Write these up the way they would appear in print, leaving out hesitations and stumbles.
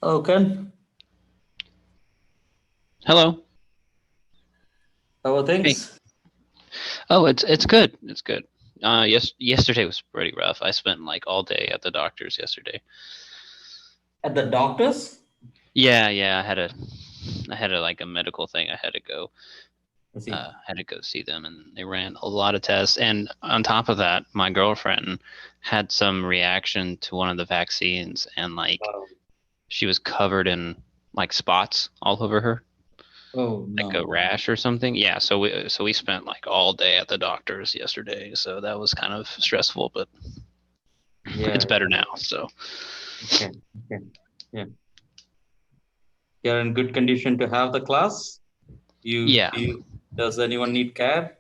Hello, Ken. Hello. How are Hey. things? Oh, it's good. It's good. Yesterday was pretty rough. I spent like all day at the doctor's yesterday. At the doctor's? Yeah. I had a like a medical thing. I I see. had to go see them, and they ran a lot of tests. And on top of that, my girlfriend had some reaction to one of the vaccines, and like Wow. she was covered in like spots all over her, Oh like a no. rash or something. Yeah, so we spent like all day at the doctor's yesterday. So that was kind of stressful, but Yeah, it's better yeah. now. So Okay. Okay. Yeah. You're in good condition to have the class? yeah. Does anyone need care?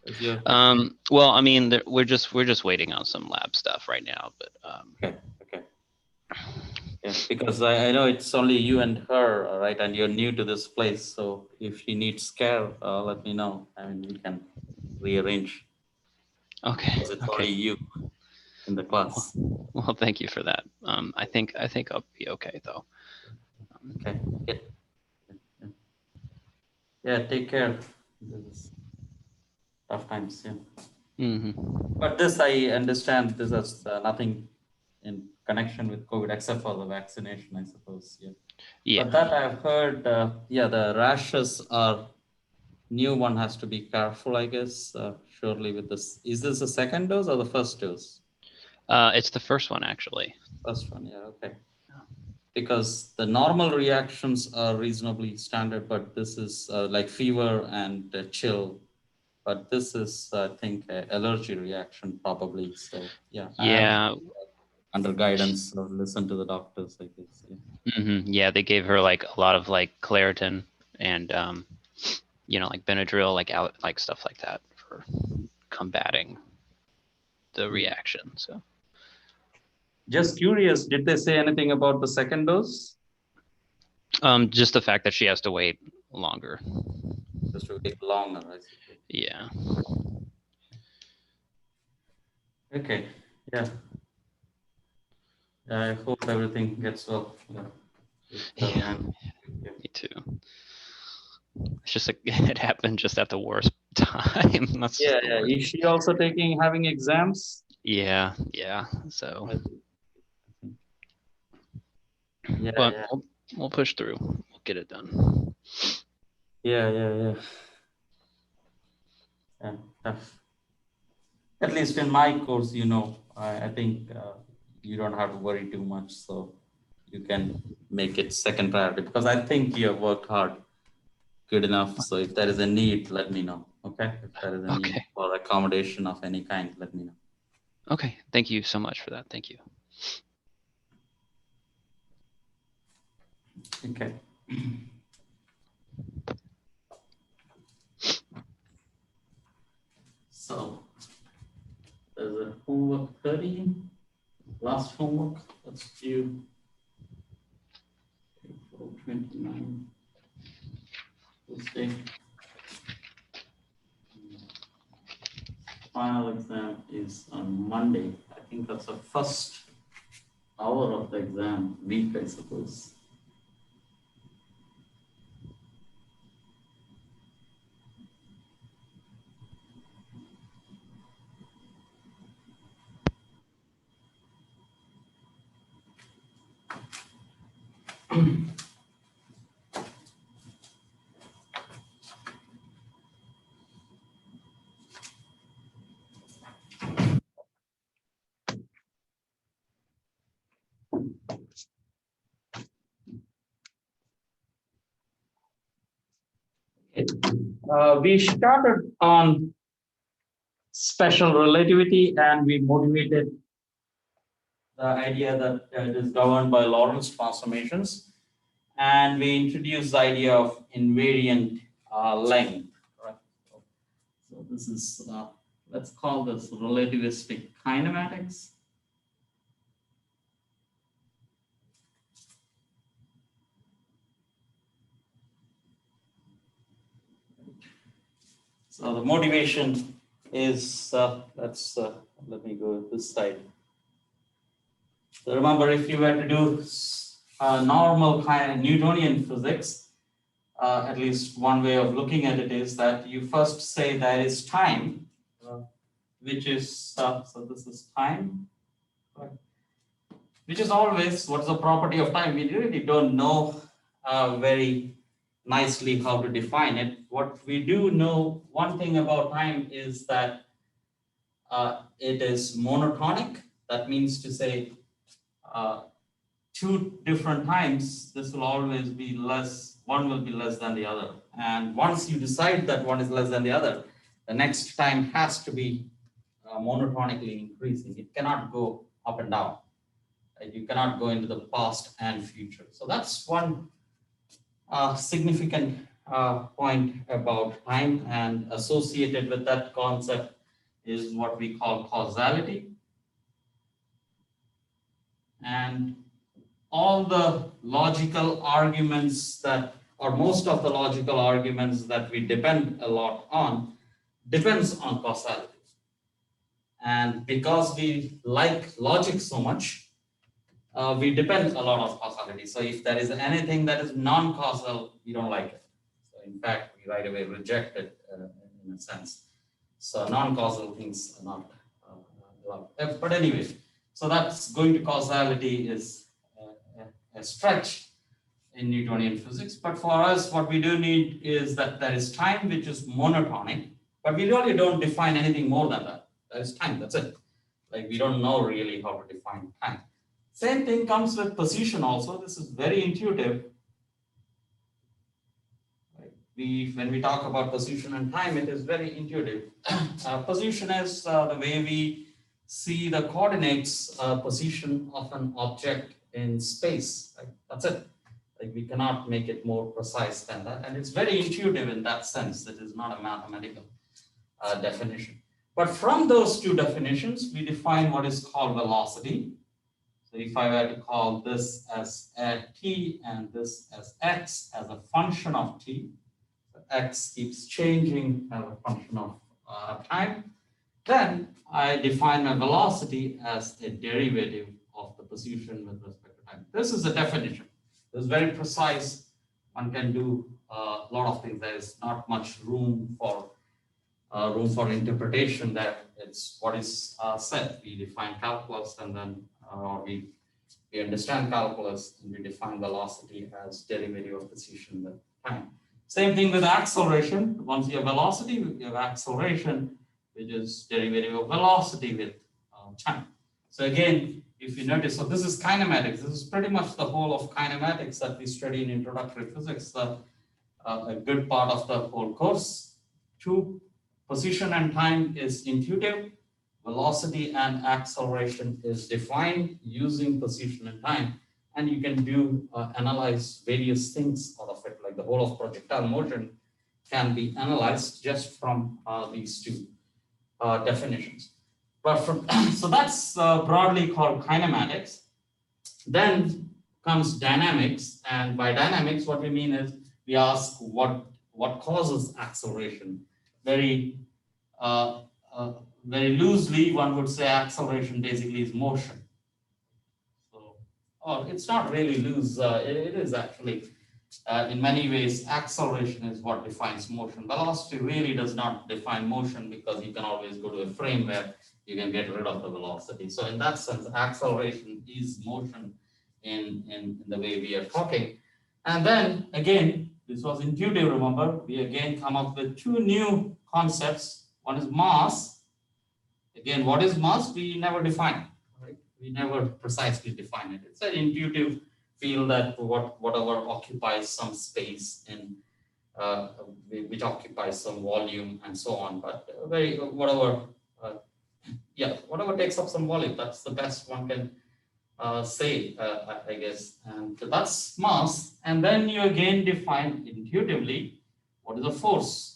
Is your Well, I mean, we're just waiting on some lab stuff right now, but okay, okay. Yeah. Because I know it's only you and her, right? And you're new to this place. So if she needs care, let me know. I mean we can rearrange okay, because it's only okay. you in the class. Well, thank you for that. I think I'll be okay though. Okay. Yeah. Yeah. Yeah, take care. This is tough times, yeah. Hmm. But this, I understand, this has nothing in connection with COVID except for the vaccination, I suppose. Yeah. Yeah, But that I've heard, yeah, the rashes are new one has to be careful, I guess. Surely with this, is this the second dose or the first dose? it's the first one actually. First one, yeah, okay. Because the normal reactions are reasonably standard, but this is like fever and chill. But this is, I think, a allergy reaction probably. So yeah, I have Yeah, under guidance or listen to the doctors, I guess. Yeah. yeah. They gave her like a lot of like Claritin and like Benadryl, like out like stuff like that for combating the Mm. reaction. So Just curious, did they say anything about the second dose? just the fact that she has to wait longer. Just to wait longer, I suppose. Yeah. Okay. Yeah. I hope everything gets well. Yeah. With her Yeah. and yeah. Me too. It's just like it happened just at the worst time. That's Yeah, just the yeah. worst. Is she also having exams? Yeah. So, I think. Yeah, but yeah. we'll push through. We'll get it done. Yeah, yeah, yeah. Yeah. Tough. At least in my course, I think you don't have to worry too much. So you can make it second priority because I think you have worked hard, good enough. So if there is a need, let me know. Okay. If there is a need Okay. for accommodation of any kind, let me know. Okay. Thank you so much for that. Thank you. Okay. So there's a homework 13, last homework. Let's do 29 Tuesday. Final exam is on Monday. I think that's the first hour of the exam week, I suppose. We started on special relativity and we motivated the idea that it is governed by Lorentz transformations. And we introduced the idea of invariant length. Right? So this is, let's call this relativistic kinematics. So the motivation is, let me go this side. So remember, if you were to do normal kind of Newtonian physics, at least one way of looking at it is that you first say there is time, which is, so this is time, right, which is always, what is the property of time? We really don't know very nicely how to define it. What we do know, one thing about time is that it is monotonic. That means to say, two different times, this will always be less, one will be less than the other. And once you decide that one is less than the other, the next time has to be monotonically increasing. It cannot go up and down. Right? You cannot go into the past and future. So that's one significant point about time, and associated with that concept is what we call causality. And all the logical arguments that, or most of the logical arguments that we depend a lot on, depends on causality. And because we like logic so much, we depend a lot on causality. So if there is anything that is non-causal, we don't like it. So in fact, we right away reject it in a sense. So non-causal things are not allowed. But anyway, so that's going to causality is a stretch in Newtonian physics. But for us, what we do need is that there is time which is monotonic, but we really don't define anything more than that. There is time, that's it. Like we don't know really how to define time. Same thing comes with position also. This is very intuitive. When we talk about position and time, it is very intuitive. Position is the way we see the coordinates position of an object in space. Right? That's it. Like we cannot make it more precise than that. And it's very intuitive in that sense. It is not a mathematical definition. But from those two definitions, we define what is called velocity. So if I were to call this as t and this as x as a function of t, so x keeps changing as a function of time, then I define my velocity as a derivative of the position with respect to time. This is a definition. This is very precise. One can do a lot of things. There is not much room for interpretation there. It's what is said. We define calculus, and then we understand calculus, and we define velocity as derivative of position with time. Same thing with acceleration. Once you have velocity, you have acceleration, which is derivative of velocity with time. So again, if you notice, so this is kinematics. This is pretty much the whole of kinematics that we study in introductory physics, a good part of the whole course. Two, position and time is intuitive. Velocity and acceleration is defined using position and time. And you can do analyze various things out of it, like the whole of projectile motion can be analyzed just from these two definitions. But from so that's broadly called kinematics. Then comes dynamics, and by dynamics, what we mean is we ask what causes acceleration. Very very loosely, one would say acceleration basically is motion. So, or it's not really loose. It is actually, in many ways, acceleration is what defines motion. Velocity really does not define motion, because you can always go to a frame where you can get rid of the velocity. So in that sense, acceleration is motion in the way we are talking. And then again, this was intuitive, remember, we again come up with two new concepts. One is mass. Again, what is mass? We never define, right? We never precisely define it. It's an intuitive feel that whatever occupies some space in which occupies some volume and so on, but whatever takes up some volume, that's the best one can say, I guess. And that's mass. And then you again define intuitively what is a force.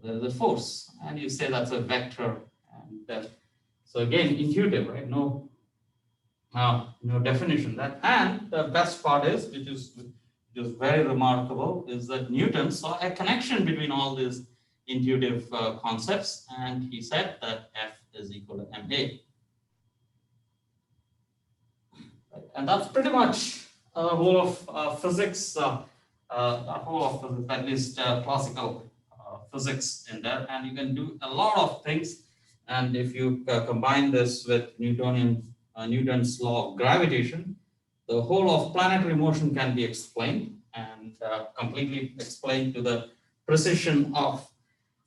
There is a force, and you say that's a vector. And so again, intuitive, right? No definition. That, and the best part is, which is very remarkable, is that Newton saw a connection between all these intuitive concepts, and he said that F is equal to ma. And that's pretty much the whole of physics, at least classical physics in there. And you can do a lot of things. And if you combine this with Newton's law of gravitation, the whole of planetary motion can be explained and completely explained to the precision of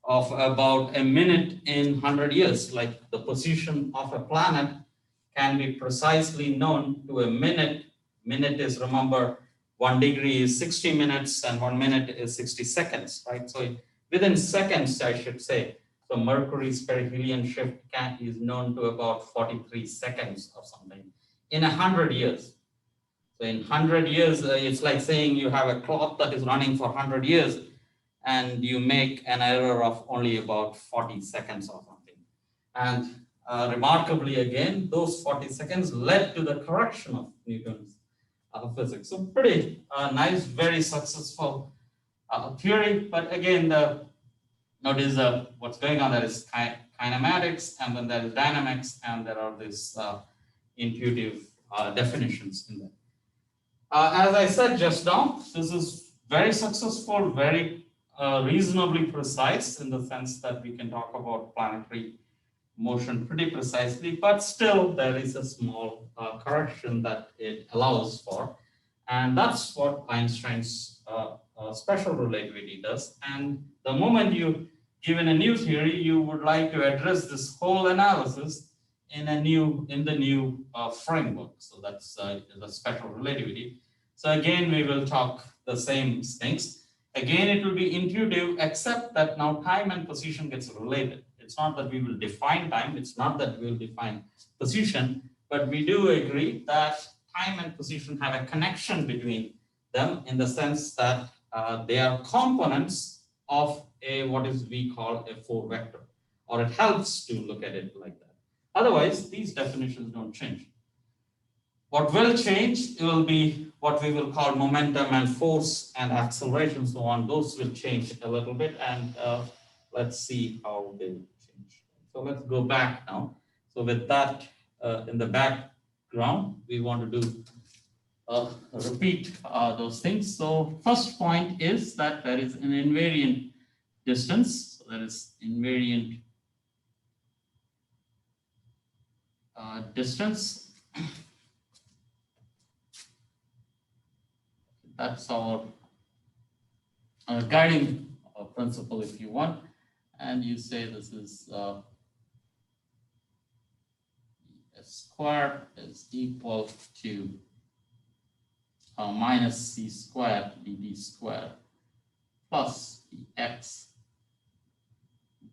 about a minute in 100 years. Like the position of a planet can be precisely known to a minute. Minute is, remember, 1 degree is 60 minutes and 1 minute is 60 seconds, right? So within seconds, I should say. So Mercury's perihelion shift is known to about 43 seconds or something in 100 years. So in 100 years, it's like saying you have a clock that is running for 100 years and you make an error of only about 40 seconds or something. And remarkably, again, those 40 seconds led to the correction of Newton's physics. So pretty nice, very successful theory. But again, notice what's going on. There is kinematics, and then there is dynamics, and there are these intuitive definitions in there. As I said just now, this is very successful, very reasonably precise in the sense that we can talk about planetary motion pretty precisely, but still there is a small correction that it allows for. And that's what Einstein's special relativity does. And the moment you given a new theory, you would like to address this whole analysis in the new framework. So that's the special relativity. So again, we will talk the same things. Again, it will be intuitive, except that now time and position gets related. It's not that we will define time. It's not that we will define position, but we do agree that time and position have a connection between them in the sense that they are components of what we call a 4 vector, or it helps to look at it like that. Otherwise, these definitions don't change. What will change will be what we will call momentum and force and acceleration, so on. Those will change a little bit, and let's see how they change. So let's go back now. So with that in the background, we want to do repeat those things. So first point is that there is an invariant distance. So there is invariant distance. That's our guiding principle, if you want. And you say this is S squared is equal to minus c squared dt squared plus dx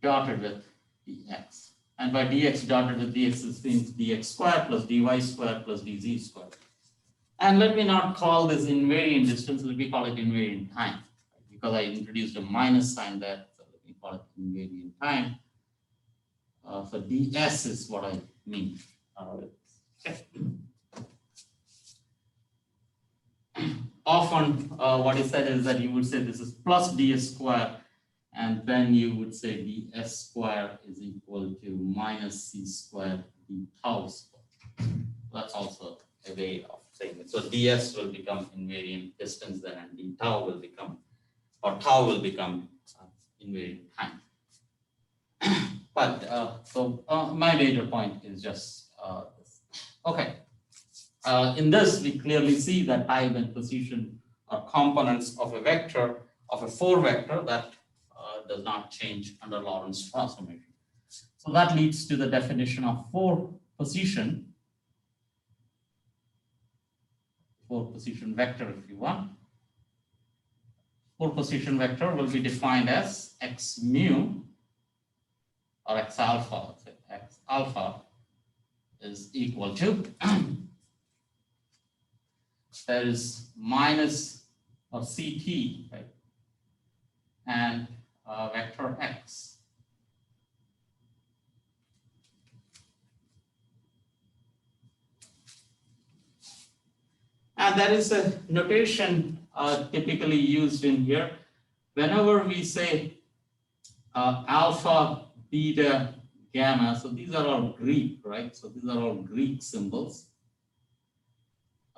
dotted with dx. And by dx dotted with dx, this means dx squared plus dy squared plus dz squared. And let me not call this invariant distance, let me call it invariant time, because I introduced a minus sign there. So let me call it invariant time. So ds is what I mean. Okay. Often what is said is that you would say this is plus ds squared, and then you would say ds squared is equal to minus c squared d tau squared. That's also a way of saying it. So ds will become invariant distance then, and d tau will become, or tau will become invariant time. But so my major point is just this. Okay. In this, we clearly see that time and position are components of a vector, of a 4 vector that does not change under Lorentz transformation. So that leads to the definition of 4 position vector, if you want. 4 position vector will be defined as x mu or x alpha, let's say x alpha is equal to there is minus of ct, right, and vector x. And there is a notation typically used in here. Whenever we say alpha, beta, gamma, so these are all Greek, right? So these are all Greek symbols.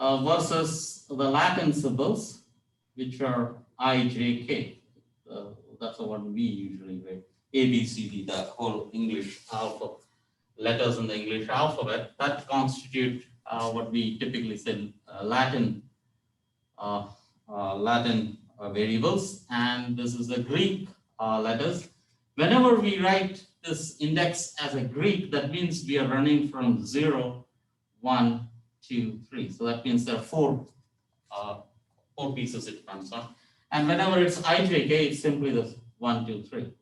versus the Latin symbols, which are I, J, K. That's the one we usually write. A, B, C, D, the whole English alphabet, letters in the English alphabet, that constitute what we typically say Latin variables, and this is the Greek letters. Whenever we write this index as a Greek, that means we are running from 0, 1, 2, 3. So that means there are four pieces it runs on. And whenever it's IJK, it's simply the 1, 2, 3.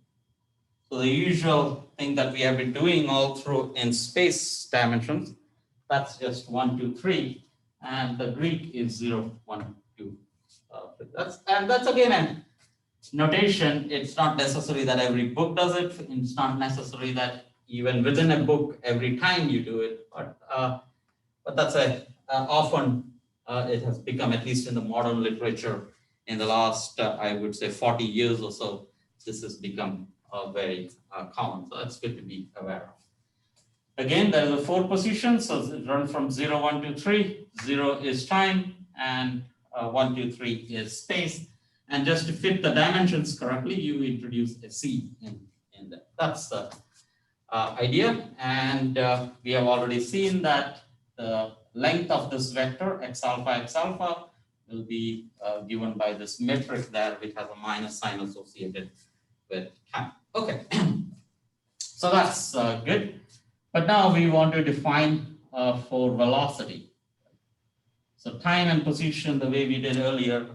So the usual thing that we have been doing all through in space dimensions, that's just 1, 2, 3. And the Greek is 0, 1, 2. That's again a notation. It's not necessary that every book does it. It's not necessary that even within a book every time you do it. But that's often it has become, at least in the modern literature, in the last I would say 40 years or so, this has become very common. So that's good to be aware of. Again, there are the 4 positions. So it runs from 0, 1, 2, 3. 0 is time, and 1, 2, 3 is space. And just to fit the dimensions correctly, you introduce a C in that. That's the idea. And we have already seen that the length of this vector, x alpha, will be given by this metric there, which has a minus sign associated with time. Okay, so that's good. But now we want to define for velocity. So time and position, the way we did earlier,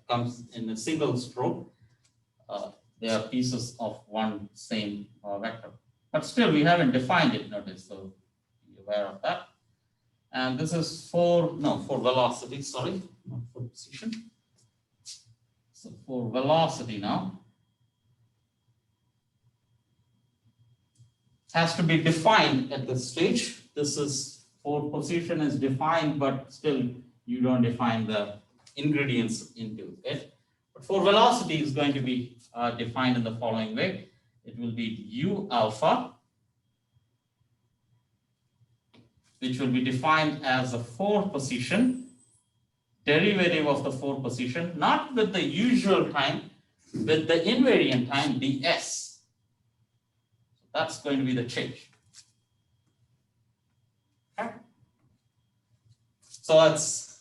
comes in a single stroke. They are pieces of one same vector. But still, we haven't defined it, notice, so be aware of that. And this is for velocity, sorry, not for position. So for velocity now, has to be defined at this stage. This is for position is defined, but still you don't define the ingredients into it. But for velocity is going to be defined in the following way. It will be u alpha, which will be defined as a 4 position, derivative of the 4 position, not with the usual time, with the invariant time ds. So that's going to be the change. Okay. So let's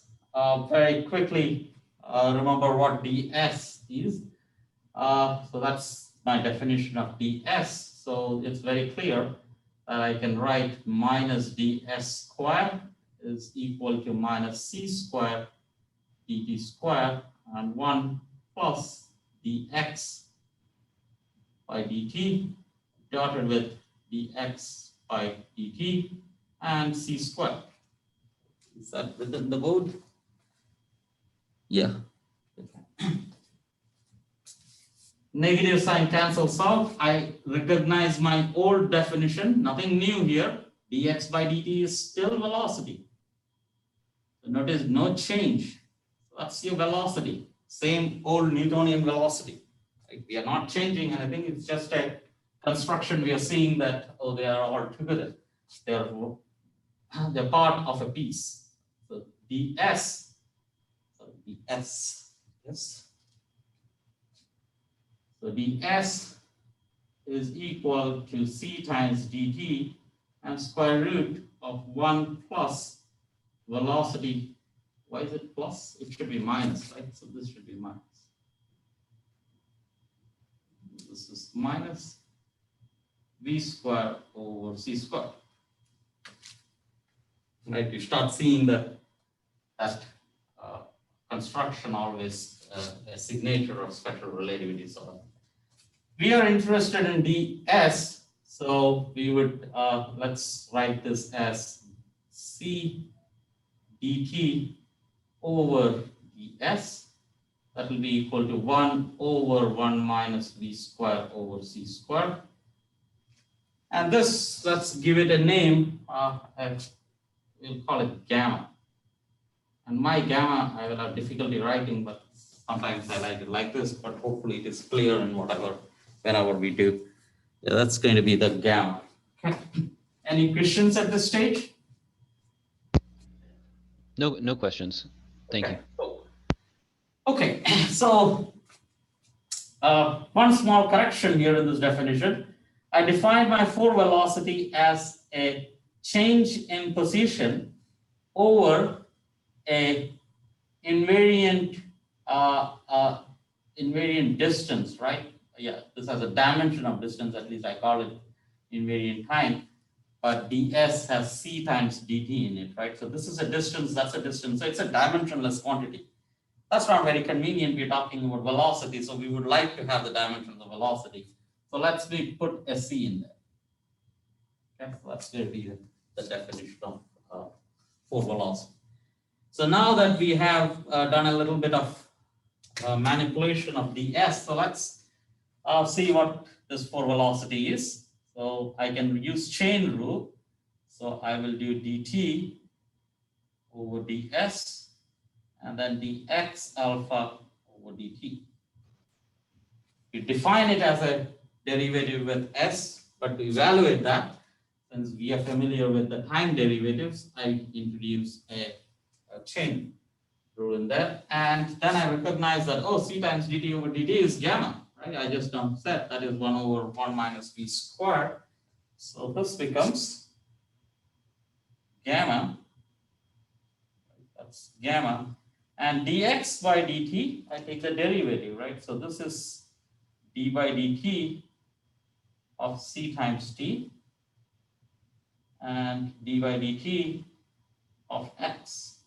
very quickly remember what ds is. So that's my definition of ds. So it's very clear that I can write minus ds squared is equal to minus c squared dt squared and 1 plus dx by dt dotted with dx by dt and c squared. Is that within the board? Yeah. Negative sign cancels out. I recognize my old definition, nothing new here. Dx by dt is still velocity. So notice no change. So that's your velocity. Same old Newtonian velocity. Right? We are not changing anything. It's just a construction. We are seeing that, oh, they are all together. They're part of a piece. So ds, yes. So ds is equal to c times dt and square root of 1 plus velocity. Why is it plus? It should be minus, right? So this should be minus. This is minus v squared over c squared. Right? You start seeing that construction always a signature of special relativity. So we are interested in ds, so we would let's write this as c dt over ds. That will be equal to 1 over 1 minus v squared over c squared. And this, let's give it a name. We'll call it gamma. And my gamma, I will have difficulty writing, but sometimes I like it like this, but hopefully it is clear in whenever we do. Yeah, that's going to be the gamma. Okay. Any questions at this stage? No questions. Thank you. Cool. Okay, so one small correction here in this definition. I define my force velocity as a change in position over a invariant invariant distance, right? Yeah, this has a dimension of distance, at least I call it invariant time, but ds has c times dt in it, right? So this is a distance, that's a distance, so it's a dimensionless quantity. That's not very convenient. We're talking about velocity, so we would like to have the dimension of the velocity. So let's put sc in there. Okay, so that's going to be the definition of force velocity. So now that we have done a little bit of manipulation of ds, so let's see what this force velocity is. So I can use chain rule. So I will do dt over ds and then dx alpha over dt. We define it as a derivative with s, but to evaluate that, since we are familiar with the time derivatives, I introduce a chain rule in there, and then I recognize that, oh, c times dt over dt is gamma, right? I just said that is 1 over 1 minus v squared. So this becomes gamma, that's gamma, and dx by dt, I take the derivative, right? So this is d by dt of c times t and d by dt of x.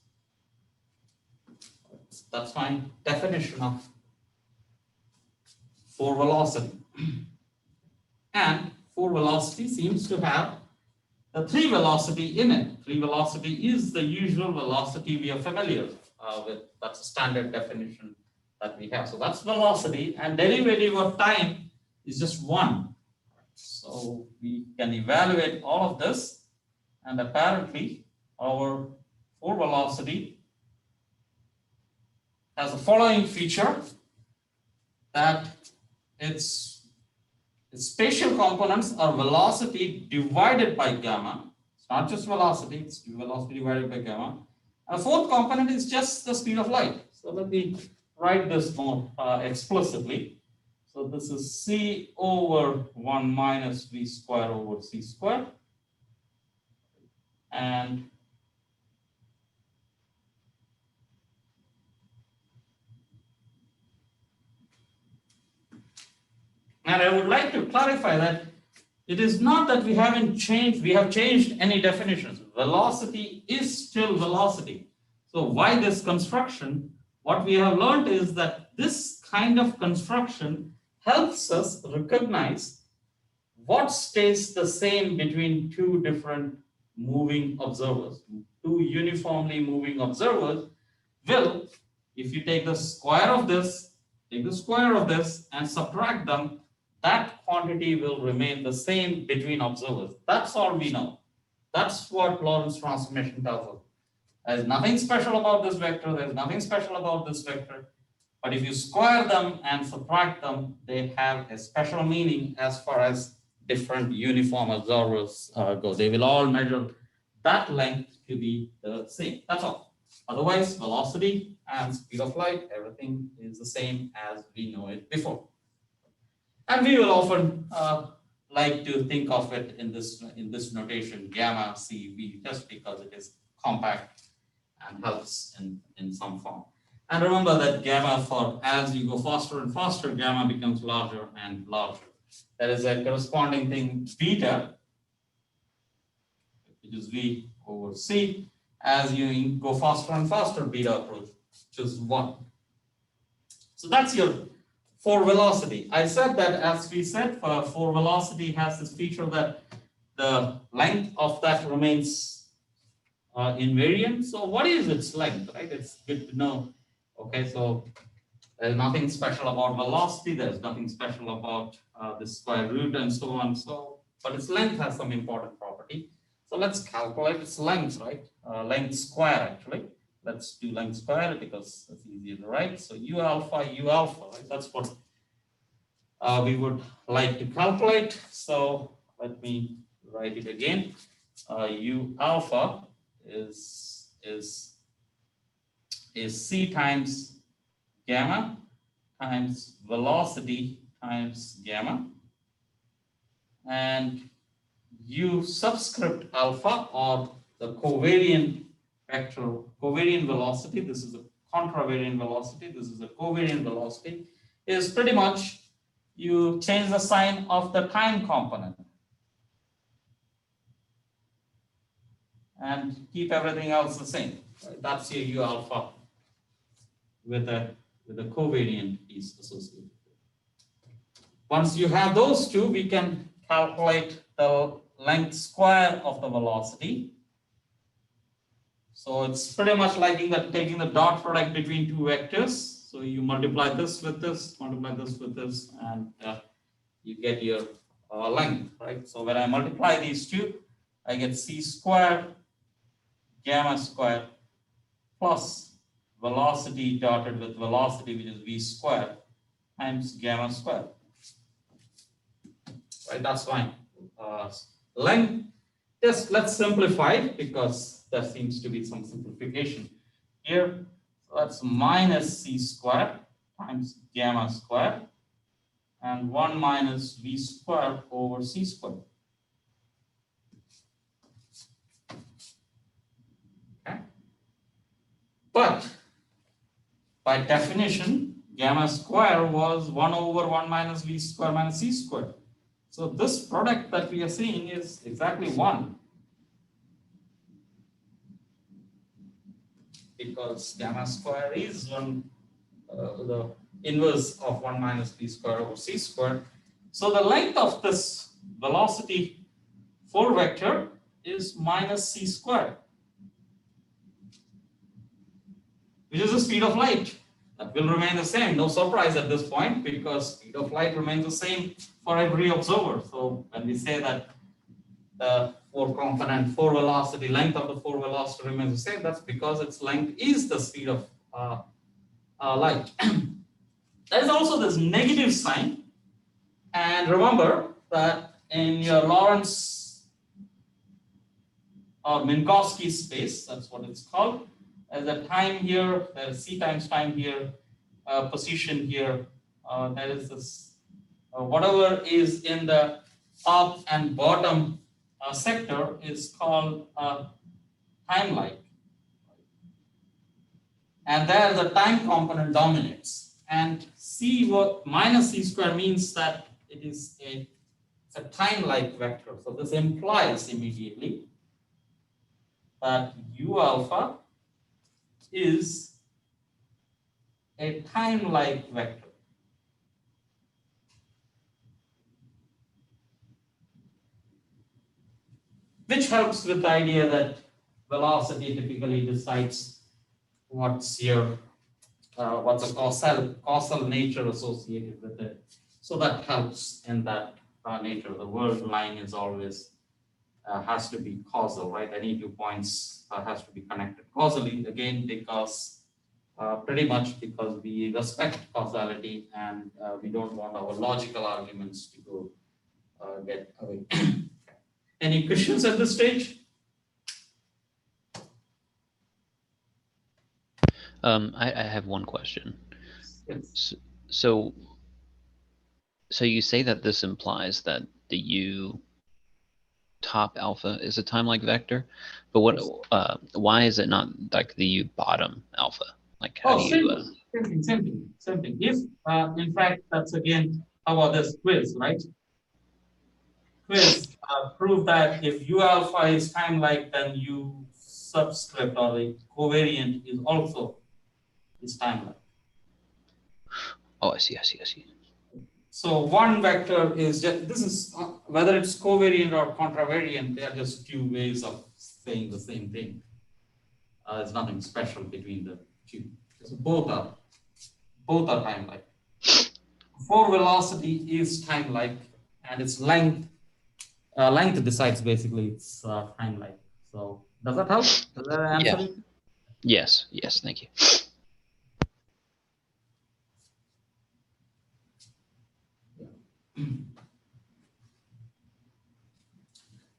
That's my definition of force velocity. And force velocity seems to have the 3 velocity in it. 3 velocity is the usual velocity we are familiar with. That's a standard definition that we have. So that's velocity, and derivative of time is just 1. So we can evaluate all of this, and apparently our force velocity has the following feature, that its spatial components are velocity divided by gamma. It's not just velocity, it's velocity divided by gamma. And the fourth component is just the speed of light. So let me write this more explicitly. So this is c over 1 minus v square over c square. And I would like to clarify that it is not that we have changed any definitions. Velocity is still velocity. So why this construction? What we have learned is that this kind of construction helps us recognize what stays the same between two different moving observers. Two uniformly moving observers will, if you take the square of this, take the square of this and subtract them, that quantity will remain the same between observers. That's all we know. That's what Lorentz transformation tells us. There's nothing special about this vector, there's nothing special about this vector, but if you square them and subtract them, they have a special meaning as far as different uniform observers go. They will all measure that length to be the same. That's all. Otherwise, velocity and speed of light, everything is the same as we know it before. And we will often like to think of it in this notation, gamma CV, just because it is compact and helps in some form. And remember that gamma, for as you go faster and faster, gamma becomes larger and larger. There is a corresponding thing, beta, which is V over C. As you go faster and faster, beta approaches, which is 1. So that's your force velocity. I said that, as we said, force velocity has this feature that the length of that remains invariant. So what is its length, right? It's good to know. Okay, so there's nothing special about velocity. There's nothing special about the square root and so on. So, but its length has some important property. So let's calculate its length, right? Length square, actually. Let's do length square because it's easier to write. So u alpha, right? That's what we would like to calculate. So let me write it again. U alpha is is c times gamma times velocity times gamma, and u subscript alpha, or the covariant vector, covariant velocity, this is a contravariant velocity, this is a covariant velocity, is pretty much you change the sign of the time component and keep everything else the same. Right? That's your u alpha with a covariant piece associated. Once you have those two, we can calculate the length square of the velocity. So it's pretty much like taking the dot product between two vectors. So you multiply this with this, multiply this with this, and you get your length, right? So when I multiply these two, I get c squared gamma squared plus velocity dotted with velocity, which is v squared, times gamma squared. Right, that's fine. Length, just let's simplify it because there seems to be some simplification here. So that's minus c squared times gamma squared, and 1 minus v squared over c squared. Okay. But by definition, gamma square was 1 over 1 minus v square minus c squared. So this product that we are seeing is exactly 1. Because gamma square is the inverse of 1 minus v square over c squared. So the length of this velocity 4 vector is minus c squared, which is the speed of light. That will remain the same. No surprise at this point, because speed of light remains the same for every observer. So when we say that the 4 velocity, length of the 4 velocity remains the same, that's because its length is the speed of light. There is also this negative sign. And remember that in your Lorentz or Minkowski space, that's what it's called, there's a time here, there's c times time here, position here, there is this, whatever is in the top and bottom sector is called time-like. And there the time component dominates. And c minus c square means that it is a time-like vector. So this implies immediately that u alpha is a time-like vector. Which helps with the idea that velocity typically decides what's a causal nature associated with it. So that helps in that nature. The word line is always has to be causal, right? Any 2 points has to be connected causally, again, because pretty much because we respect causality and we don't want our logical arguments to go get away. Any questions at this stage? I have one question. Yes. So you say that this implies that the u top alpha is a time-like vector, but what? Why is it not like the u bottom alpha? Like how do you? Same thing. If in fact that's again, how about this quiz, right? Quiz prove that if u alpha is time-like, then u subscript or the covariant is also time-like. Oh, I see. So one vector is just, this is whether it's covariant or contravariant, they are just two ways of saying the same thing. There's nothing special between the two. So both are time-like. 4 velocity is time-like, and its length decides basically its time-like. So does that help? Does that answer it? Yes, thank you.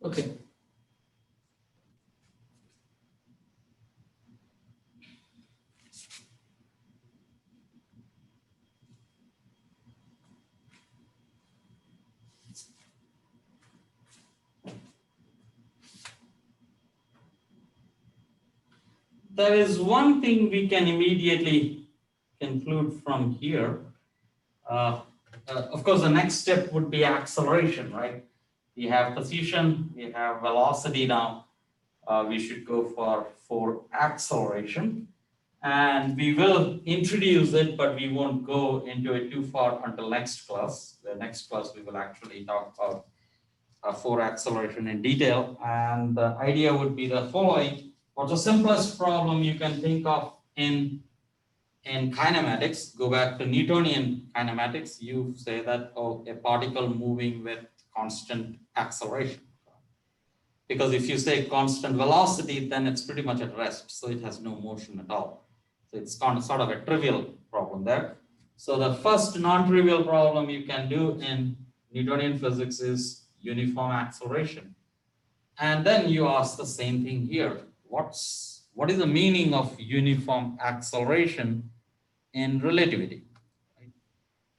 Okay. there is one thing we can immediately conclude from here. Of course, the next step would be acceleration, right? We have position, we have velocity now. We should go for acceleration. And we will introduce it, but we won't go into it too far until next class. The next class, we will actually talk about for acceleration in detail. And the idea would be the following. What's the simplest problem you can think of in kinematics? Go back to Newtonian kinematics. You say that, oh, a particle moving with constant acceleration. Because if you say constant velocity, then it's pretty much at rest. So it has no motion at all. So it's kind of sort of a trivial problem there. So the first non-trivial problem you can do in Newtonian physics is uniform acceleration. And then you ask the same thing here. What is the meaning of uniform acceleration in relativity?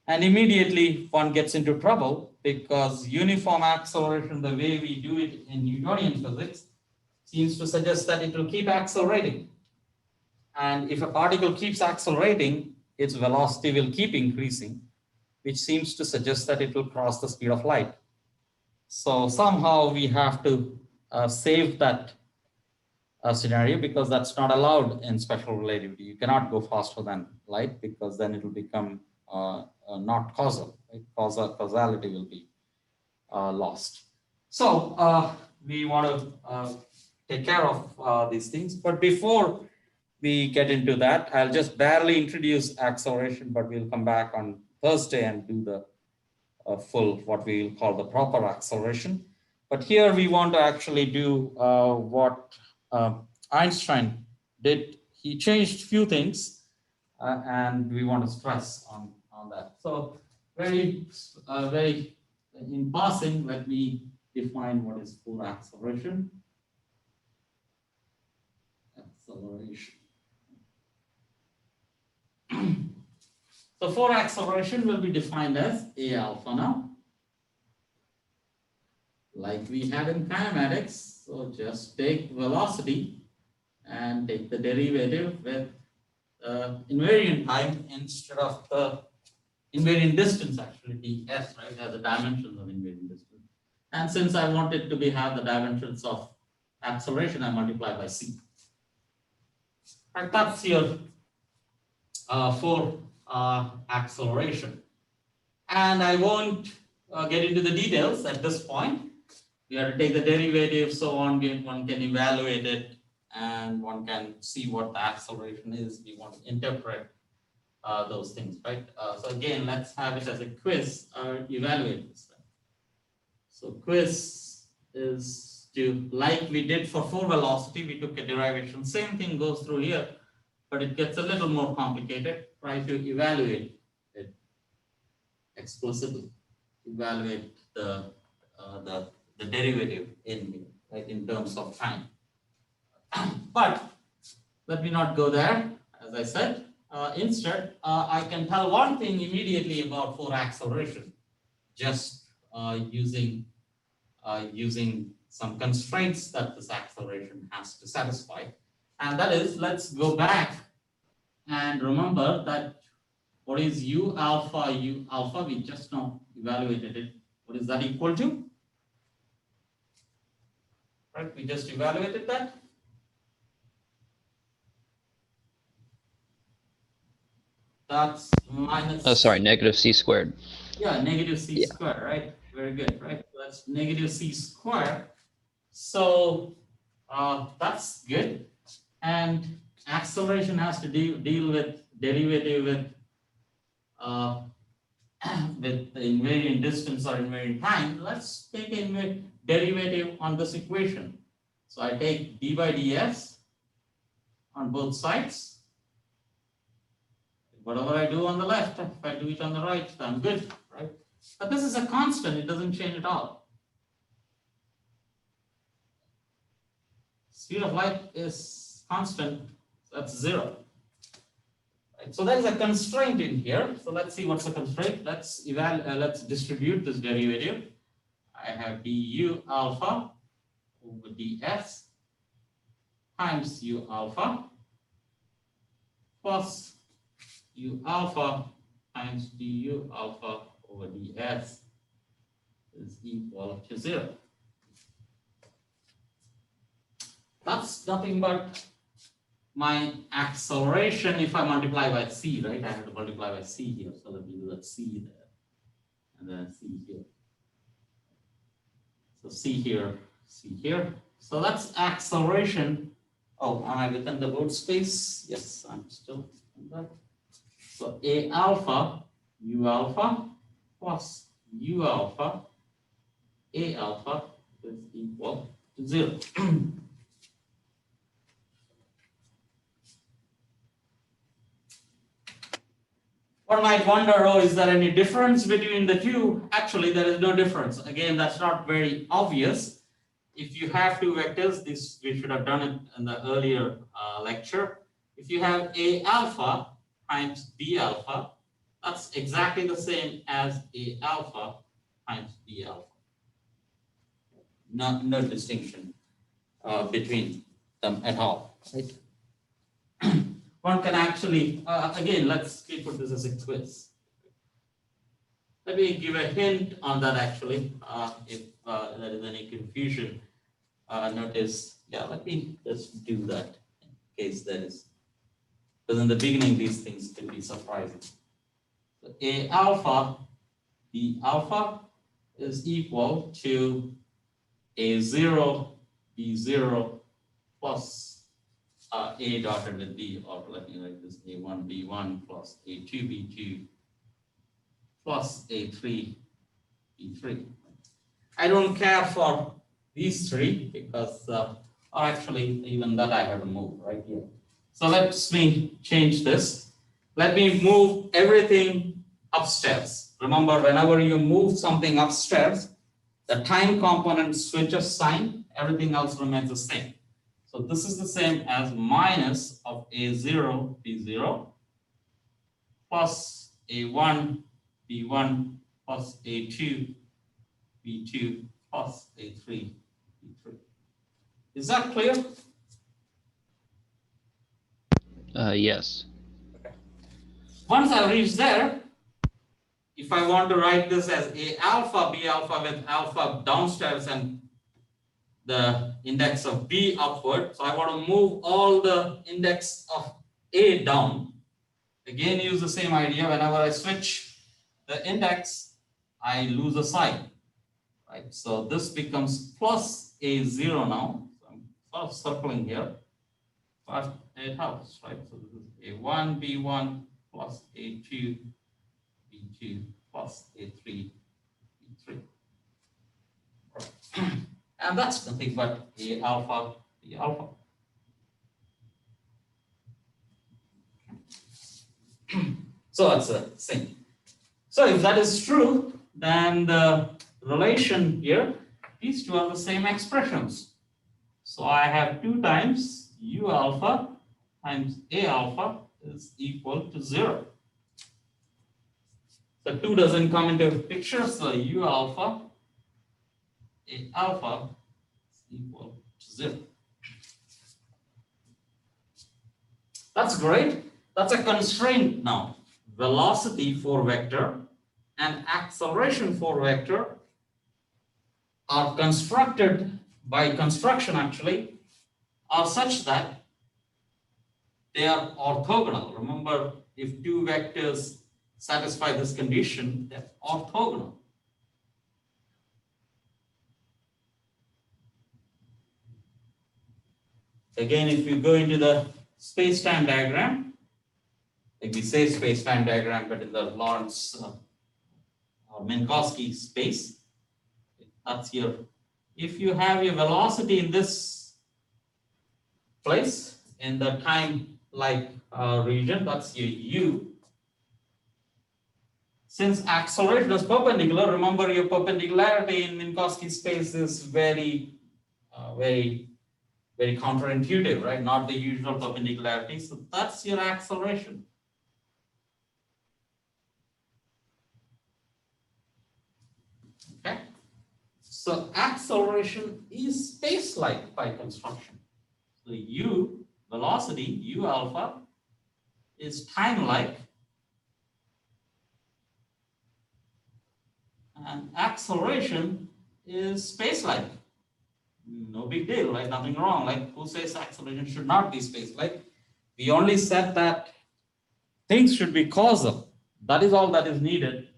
And immediately one gets into trouble because uniform acceleration, the way we do it in Newtonian physics, seems to suggest that it will keep accelerating. And if a particle keeps accelerating, its velocity will keep increasing, which seems to suggest that it will cross the speed of light. So somehow we have to save that scenario because that's not allowed in special relativity. You cannot go faster than light because then it will become not causal. Right? Causality will be lost. So we want to take care of these things. But before we get into that, I'll just barely introduce acceleration, but we'll come back on Thursday and do the full, what we will call the proper acceleration. But here we want to actually do what Einstein did. He changed few things and we want to stress on that. So very in passing, let me define what is full acceleration. So for acceleration will be defined as A alpha now, like we had in kinematics. So just take velocity and take the derivative with invariant time instead of the invariant distance, actually ds, right? It has the dimensions of invariant distance. And since I want it to have the dimensions of acceleration, I multiply by c. And that's your for acceleration. And I won't get into the details at this point. We have to take the derivative, so on. One can evaluate it, and one can see what the acceleration is. We want to interpret those things, right? So again, let's have it as a quiz or evaluate this. So quiz is to, like we did for velocity, we took a derivation. Same thing goes through here, but it gets a little more complicated. Try to evaluate it explicitly. Evaluate the derivative in here, right, in terms of time. But let me not go there, as I said. Instead, I can tell one thing immediately about for acceleration, just using some constraints that this acceleration has to satisfy. And that is, let's go back and remember that what is u alpha, we just now evaluated it. What is that equal to? Right, we just evaluated that. That's minus. Sorry, negative c squared. Yeah, negative c squared, right? Very good, right? That's negative c squared. So that's good. And acceleration has to deal with derivative with the invariant distance or invariant time. Let's take a derivative on this equation. So I take d by ds on both sides. Whatever I do on the left, if I do it on the right, I'm good, right? But this is a constant, it doesn't change at all. Speed of light is constant, so that's 0. Right? So there is a constraint in here. So let's see what's the constraint. Let's distribute this derivative. I have du alpha over ds times u alpha. plus u alpha times du alpha over ds is equal to 0. That's nothing but my acceleration if I multiply by c, right? I have to multiply by c here, so let me do that c there, and then c here. So c here, c here. So that's acceleration. Oh, am I within the board space? Yes, I'm still in that. So a alpha, u alpha plus u alpha, a alpha is equal to 0. One might wonder, oh, is there any difference between the two? Actually, there is no difference. Again, that's not very obvious. If you have two vectors, this we should have done it in the earlier lecture. If you have a alpha times b alpha, that's exactly the same as a alpha times b alpha. No distinction between them at all. Right? One can actually, again, let's put this as a quiz. Let me give a hint on that actually, if there is any confusion. Notice, yeah, let me just do that in case there is, because in the beginning these things can be surprising. So a alpha, b alpha is equal to a0, b0 plus a dotted with b, or let me write this a1, b1 plus a2, b2 plus a3, b3. I don't care for these three because, or actually even that I have to move right here. So let me change this. Let me move everything upstairs. Remember, whenever you move something upstairs, the time component switches sign, everything else remains the same. So this is the same as minus of a0, b0 plus a1, b1 plus a2, b2 plus a3, b3. Is that clear? Yes. Okay. Once I reach there, if I want to write this as a alpha, b alpha with alpha downstairs and the index of b upward, so I want to move all the index of a down. Again, use the same idea. Whenever I switch the index, I lose a sign. Right, so this becomes plus a0 now. So I'm sort of circling here, but it helps, right? So this is a1, b1 plus a2, b2 plus a3, b3. Right. And that's nothing but a alpha, b alpha. So that's the same. So if that is true, then the relation here, these two are the same expressions. So I have 2 times u alpha times a alpha is equal to 0. So 2 doesn't come into picture, so u alpha, a alpha is equal to 0. That's great. That's a constraint now. Velocity for vector and acceleration for vector are constructed by construction actually are such that they are orthogonal. Remember, if 2 vectors satisfy this condition, they're orthogonal. Again, if you go into the space-time diagram, like we say space-time diagram, but in the Lorentz or Minkowski space, that's here. If you have your velocity in this place, in the time-like region, that's your u. Since acceleration is perpendicular, remember your perpendicularity in Minkowski space is very counterintuitive, right? Not the usual perpendicularity. So that's your acceleration. Okay. So acceleration is space-like by construction. So u, velocity, u alpha, is time-like, and acceleration is space-like. No big deal, right? Nothing wrong. Like, who says acceleration should not be space-like? We only said that things should be causal. That is all that is needed.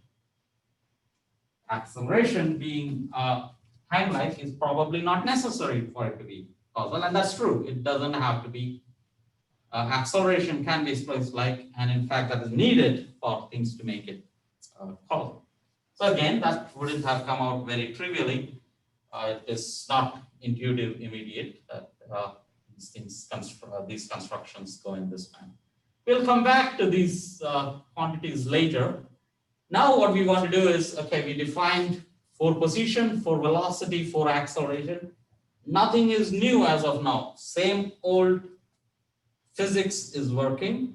Acceleration being time-like is probably not necessary for it to be causal, and that's true. It doesn't have to be. Acceleration can be space-like, and in fact, that is needed for things to make it causal. So again, that wouldn't have come out very trivially. It is not intuitive, immediate that these constructions go in this manner. We'll come back to these quantities later. Now what we want to do is, okay, we defined for position, for velocity, for acceleration. Nothing is new as of now. Same old physics is working.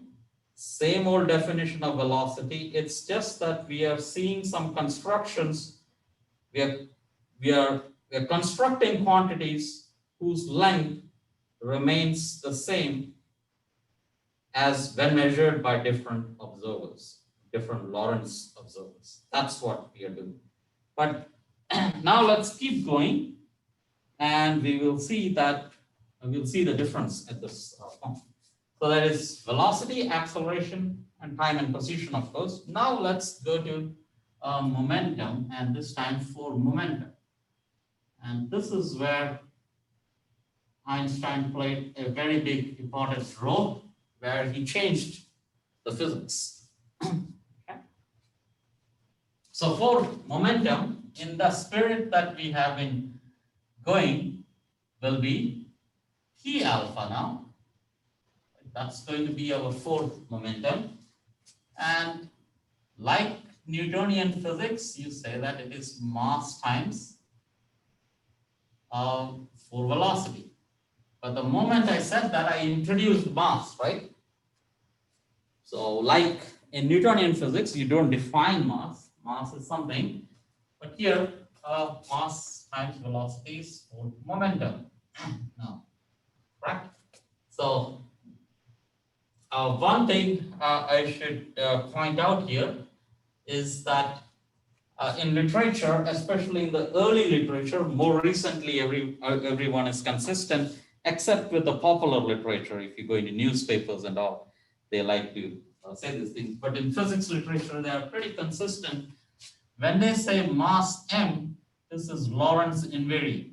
Same old definition of velocity. It's just that we are seeing some constructions. We are constructing quantities whose length remains the same as when measured by different observers, different Lorentz observers. That's what we are doing. But now let's keep going, and we will see that we'll see the difference at this point. So that is velocity, acceleration, and time and position, of course. Now let's go to momentum, and this time for momentum. And this is where Einstein played a very big important role, where he changed the physics. Okay. So for momentum, in the spirit that we have been going, will be T alpha now. That's going to be our fourth momentum. And like Newtonian physics, you say that it is mass times for velocity. But the moment I said that, I introduced mass, right? So like in Newtonian physics, you don't define mass. Mass is something. But here, mass times velocity is for momentum. Now, right? So one thing I should point out here is that in literature, especially in the early literature, more recently everyone is consistent, except with the popular literature. If you go into newspapers and all, they like to say these things. But in physics literature, they are pretty consistent. When they say mass m, this is Lorentz invariant.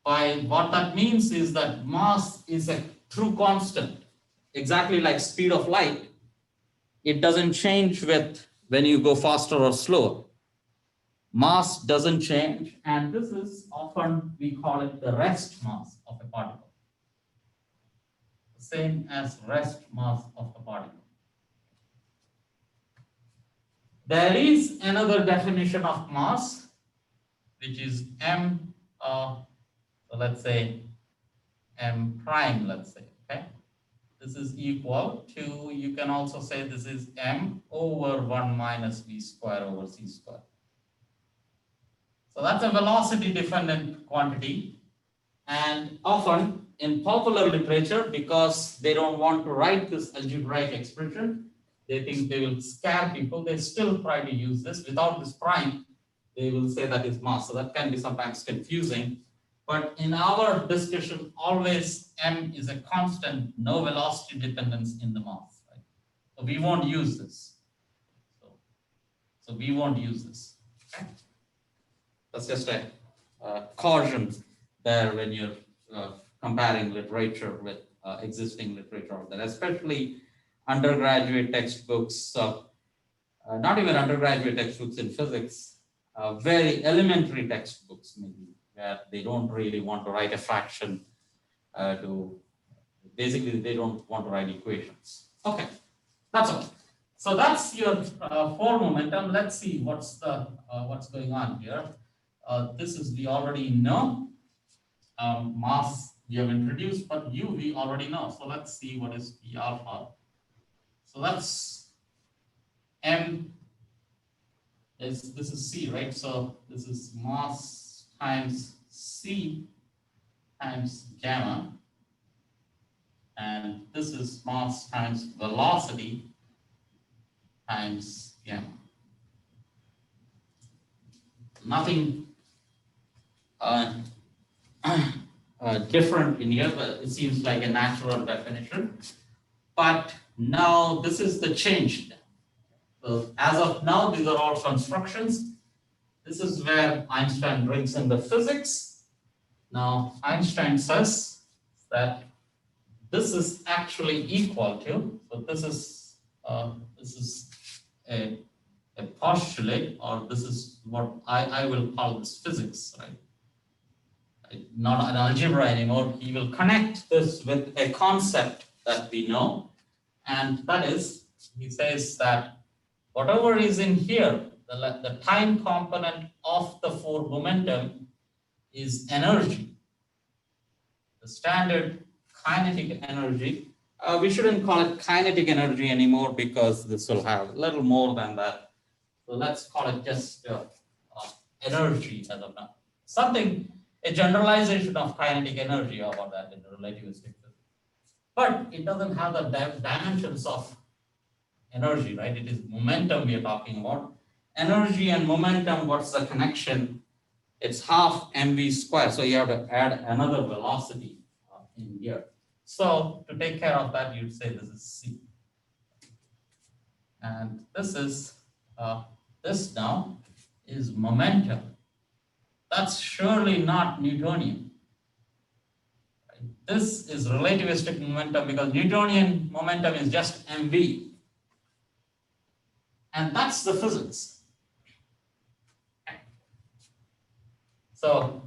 By what that means is that mass is a true constant, exactly like speed of light. It doesn't change with when you go faster or slower. Mass doesn't change, and this is often, we call it the rest mass of a particle. The same as rest mass of a particle. There is another definition of mass, which is m, so let's say m prime, let's say, okay? This is equal to, you can also say this is m over 1 minus v square over c square. So that's a velocity dependent quantity. And often in popular literature, because they don't want to write this algebraic expression, they think they will scare people, they still try to use this. Without this prime, they will say that is mass. So that can be sometimes confusing. But in our discussion, always m is a constant, no velocity dependence in the mass. Right? So we won't use this. So we won't use this. Okay? That's just a caution there when you're comparing literature with existing literature out there, especially undergraduate textbooks, not even undergraduate textbooks in physics, very elementary textbooks maybe, where they don't really want to write a fraction basically they don't want to write equations. Okay, that's all. So that's your for momentum. Let's see what's going on here. This is, we already know, mass we have introduced, but u we already know. So let's see what is P alpha. So that's m is, this is c, right? So this is mass times c times gamma. and this is mass times velocity times gamma. Nothing different in here, but it seems like a natural definition. But now this is the change. So as of now, these are all constructions. This is where Einstein brings in the physics. Now Einstein says that this is actually equal to, so this is a postulate, or this is what I will call this physics, right? Not an algebra anymore. He will connect this with a concept that we know, and that is, he says that whatever is in here, the time component of the force momentum is energy. The standard kinetic energy, we shouldn't call it kinetic energy anymore because this will have a little more than that. So let's call it just energy as of now. Something, a generalization of kinetic energy about that in relativistic physics. But it doesn't have the dimensions of energy, right? It is momentum we are talking about. Energy and momentum, what's the connection? It's half mv squared. So you have to add another velocity in here. So to take care of that, you'd say this is c. And this is, this now is momentum. That's surely not Newtonian. Right? This is relativistic momentum because Newtonian momentum is just mv. And that's the physics. So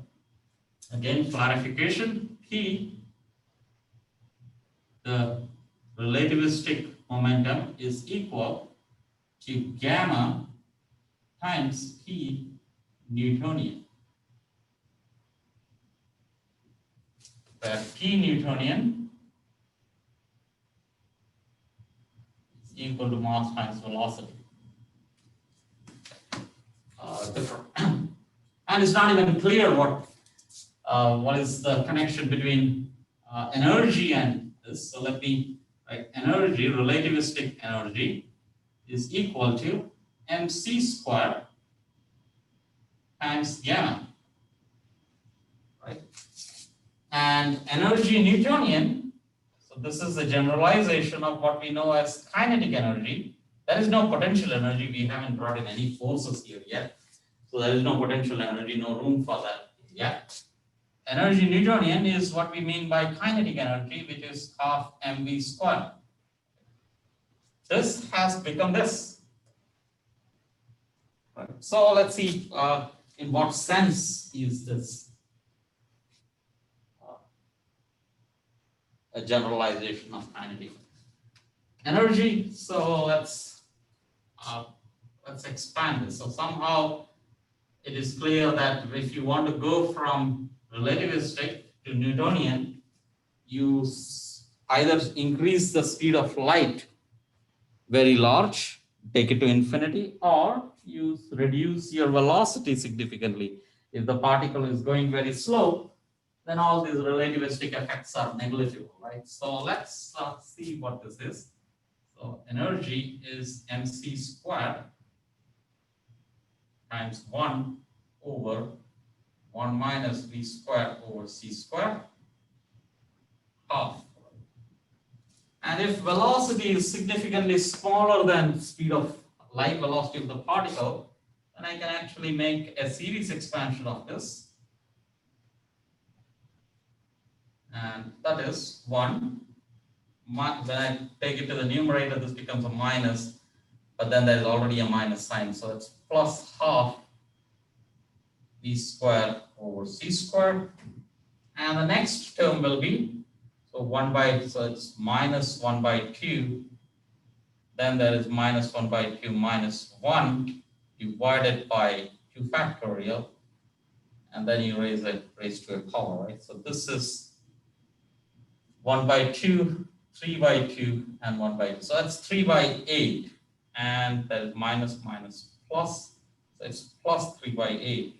again, clarification, P, the relativistic momentum is equal to gamma times P Newtonian. Where P Newtonian is equal to mass times velocity. Different. And it's not even clear what is the connection between energy and this. So let me write energy, relativistic energy is equal to mc squared times gamma, right? And energy Newtonian, so this is the generalization of what we know as kinetic energy. There is no potential energy. We haven't brought in any forces here yet. So there is no potential energy, no room for that yet. Energy Newtonian is what we mean by kinetic energy, which is half mv squared. This has become this. Right. So let's see in what sense is this a generalization of kinetic energy. So let's expand this. So somehow it is clear that if you want to go from relativistic to Newtonian, you either increase the speed of light very large, take it to infinity, or you reduce your velocity significantly. If the particle is going very slow, then all these relativistic effects are negligible, right? So let's see what this is. So energy is mc squared times 1 over 1 minus v squared over c squared half. And if velocity is significantly smaller than speed of light, velocity of the particle, then I can actually make a series expansion of this. And that is 1. When I take it to the numerator, this becomes a minus, but then there's already a minus sign. So it's plus half v squared over c squared. And the next term will be, so it's minus 1 by 2. Then there is minus 1 by 2 minus 1 divided by 2 factorial. And then you raise to a power, right? So this is 1 by 2, 3 by 2, and 1 by 2. So that's 3 by 8. And that is minus plus. So it's plus 3 by 8.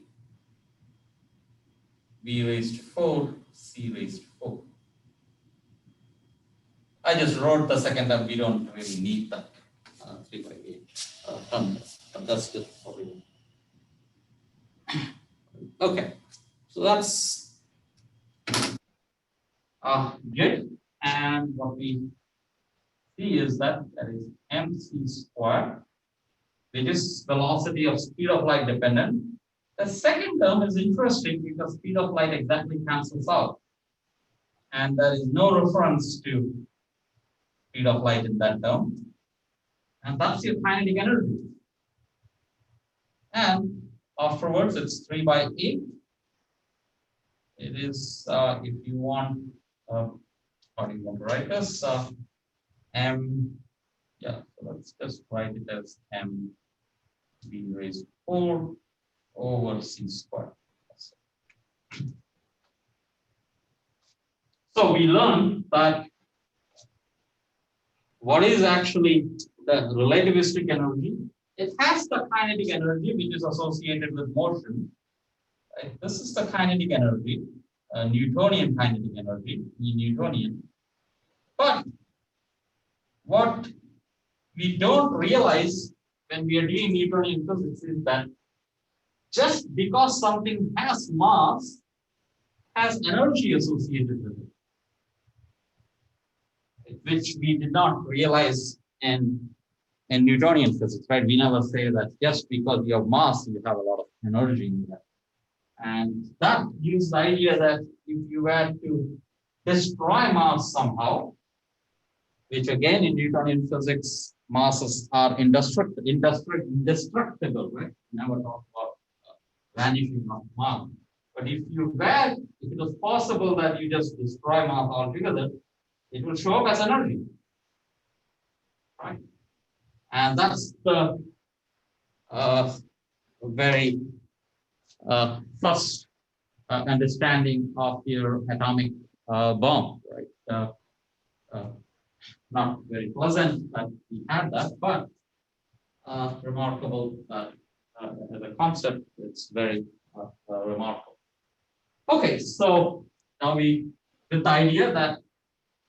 B raised to 4, C raised to 4. I just wrote the second term. We don't really need that 3/8 term, but that's just for you. Okay, so that's good. And what we see is that there is mc squared, which is velocity of speed of light dependent. The second term is interesting because speed of light exactly cancels out. And there is no reference to speed of light in that term. And that's your kinetic energy. And afterwards, it's 3/8. It is, if you want, how do you want to write this? M, yeah, so let's just write it as M b raised to 4 over c squared. So we learned that what is actually the relativistic energy? It has the kinetic energy which is associated with motion. Right? This is the kinetic energy, Newtonian kinetic energy, Newtonian. But what we don't realize when we are doing Newtonian physics is that just because something has mass, has energy associated with it, which we did not realize in Newtonian physics, right? We never say that just because you have mass, you have a lot of energy in that. And that gives the idea that if you were to destroy mass somehow, which again in Newtonian physics, masses are indestructible, right? Never talk about vanishing of mass. But if it was possible that you just destroy mass altogether, it will show up as energy, right? And that's the very first understanding of your atomic bomb, right? Not very pleasant that we had that, but remarkable that as a concept, it's very remarkable. Okay, so now we with the idea that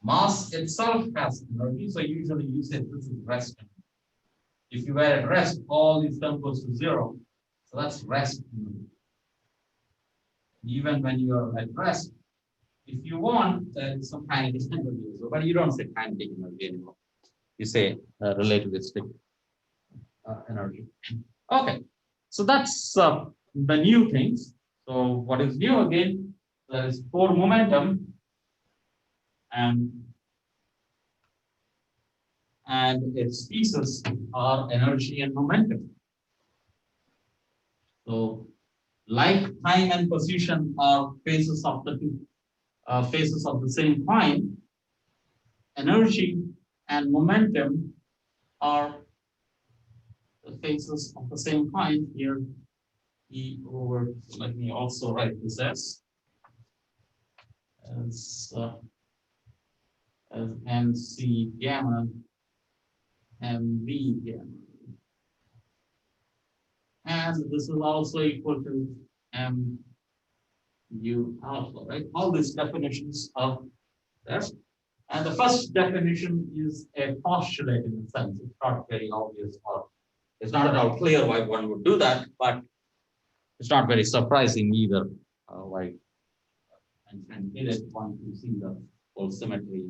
mass itself has energy, so usually you say this is rest. If you were at rest, all these terms goes to 0, so that's rest energy. Even when you are at rest, if you want, there's some kinetic energy, but you don't say kinetic energy anymore. You say relativistic energy. Okay, so that's the new things. So what is new again? There is 4 momentum and its pieces are energy and momentum. So like time and position are phases of the two phases of the same coin. Energy and momentum are the phases of the same coin. Here, E over, let me also write this as MC gamma, MV gamma. And this is also equal to MU alpha, right? All these definitions are there. And the first definition is a postulate in a sense. It's not very obvious, or it's not at all clear why one would do that, but it's not very surprising either why and did it one to see the whole symmetry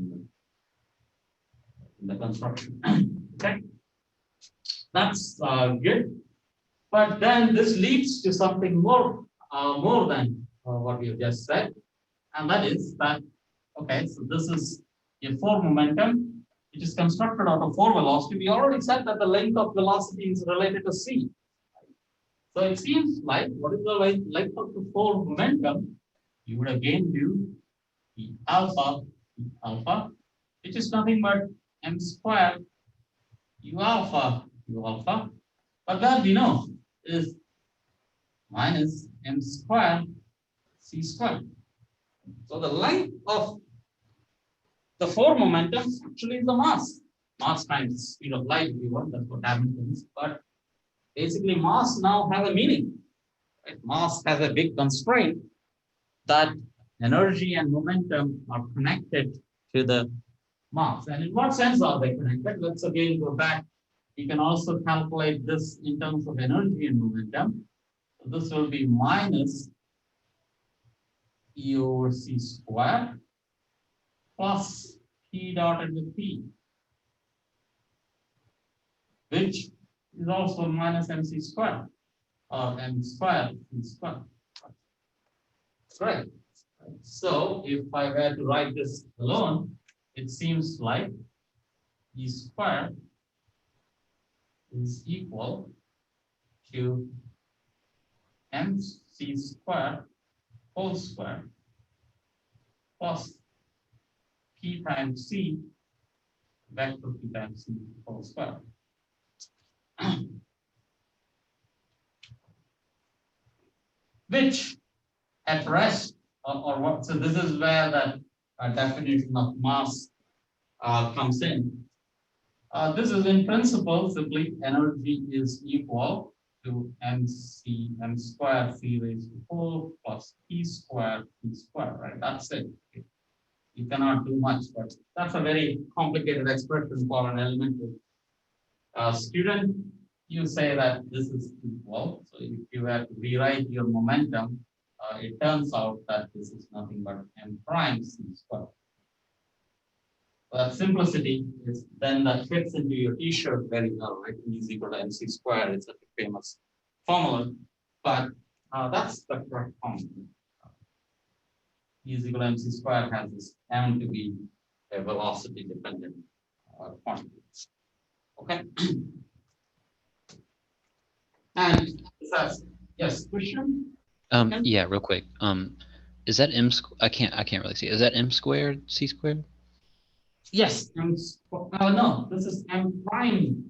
in the construction. Okay, that's good. But then this leads to something more than what we have just said, and that is that okay. So this is a 4 momentum, which is constructed out of 4 velocity. We already said that the length of velocity is related to c. So it seems like what is the length of the 4 momentum? You would again do the alpha, which is nothing but m squared u alpha. But that we know is minus m squared c squared. So the length of the 4 momentum actually is the mass. Mass times speed of light, if you want, that's what happens. But basically, mass now has a meaning. Right? Mass has a big constraint that energy and momentum are connected to the mass. And in what sense are they connected? Let's again go back. You can also calculate this in terms of energy and momentum. So this will be minus E over C squared plus P dotted with P, which is also minus MC squared or M squared, C squared. Right. So if I were to write this alone, it seems like E squared is equal to MC squared whole square plus P times C vector P times C whole square. Which at rest or what? So this is where that definition of mass comes in. This is in principle simply energy is equal to m squared c raised to 4 plus p squared p squared, right? That's it. You cannot do much, but that's a very complicated expression for an elementary student. You say that this is equal. So if you were to rewrite your momentum, it turns out that this is nothing but m prime c squared. That simplicity is then that fits into your t-shirt very well, right? E is equal to mc squared. It's such a famous formula, but that's the correct formula. E is equal to mc squared has this m to be a velocity dependent quantity. Okay. And this has, yes, question? Yeah, real quick. Is that m? I can't really see. Is that m squared c squared? Yes, no, this is m prime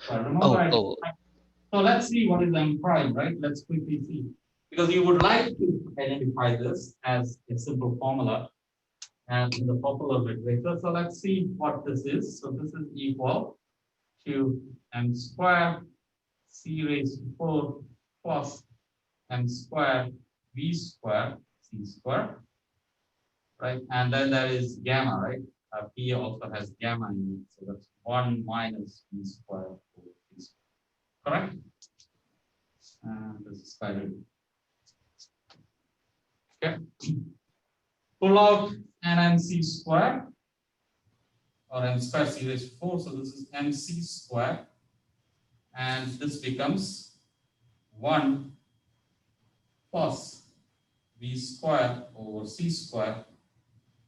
squared. Remember, so let's see what is m prime, right? Let's quickly see. Because you would like to identify this as a simple formula and in the popular literature. So let's see what this is. So this is equal to m squared c raised to 4 plus m squared v squared c squared, right? And then there is gamma, right? P also has gamma in it, so that's 1 minus v squared over v squared. Correct? And this is quite okay. Pull out an mc squared or m squared c raised to 4, so this is mc squared, and this becomes 1 plus v squared over c squared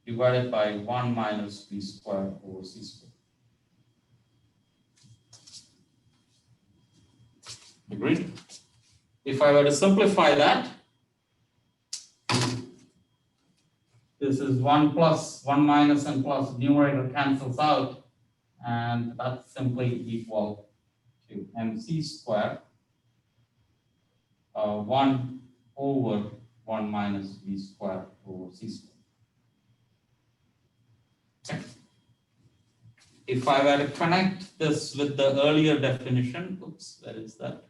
divided by 1 minus v squared over c squared. Agreed? If I were to simplify that, this is 1 plus 1 minus and plus numerator cancels out, and that's simply equal to mc squared 1 over 1 minus v squared over c squared. Okay. If I were to connect this with the earlier definition, oops, where is that?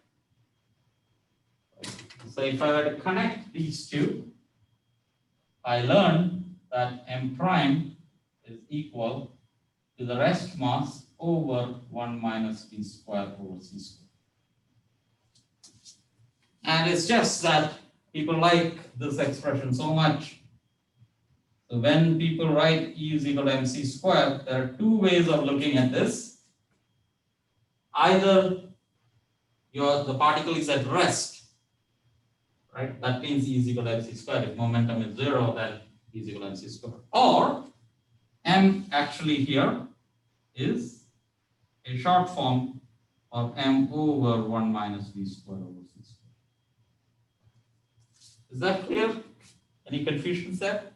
So if I were to connect these two, I learned that m prime is equal to the rest mass over 1 minus v squared over c squared. And it's just that people like this expression so much. So when people write E is equal to mc squared, there are two ways of looking at this. Either the particle is at rest, right? That means E is equal to mc squared. If momentum is 0, then E is equal to mc squared. Or m actually here is a short form of m over 1 minus v squared over c squared. Is that clear? Any confusions there?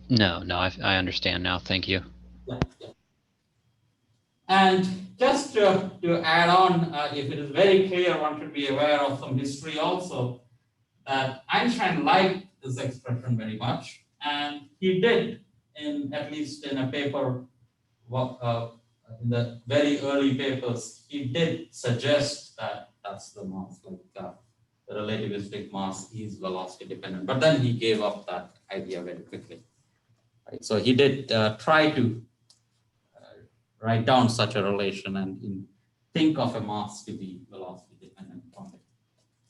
No, I understand now. Thank you. Yeah. And just to add on, if it is very clear, one should be aware of some history also, that Einstein liked this expression very much, and he did, at least in a paper, in the very early papers, he did suggest that that's the mass, like the relativistic mass is velocity dependent, but then he gave up that idea very quickly. Right? So he did try to write down such a relation and think of a mass to be velocity dependent quantity.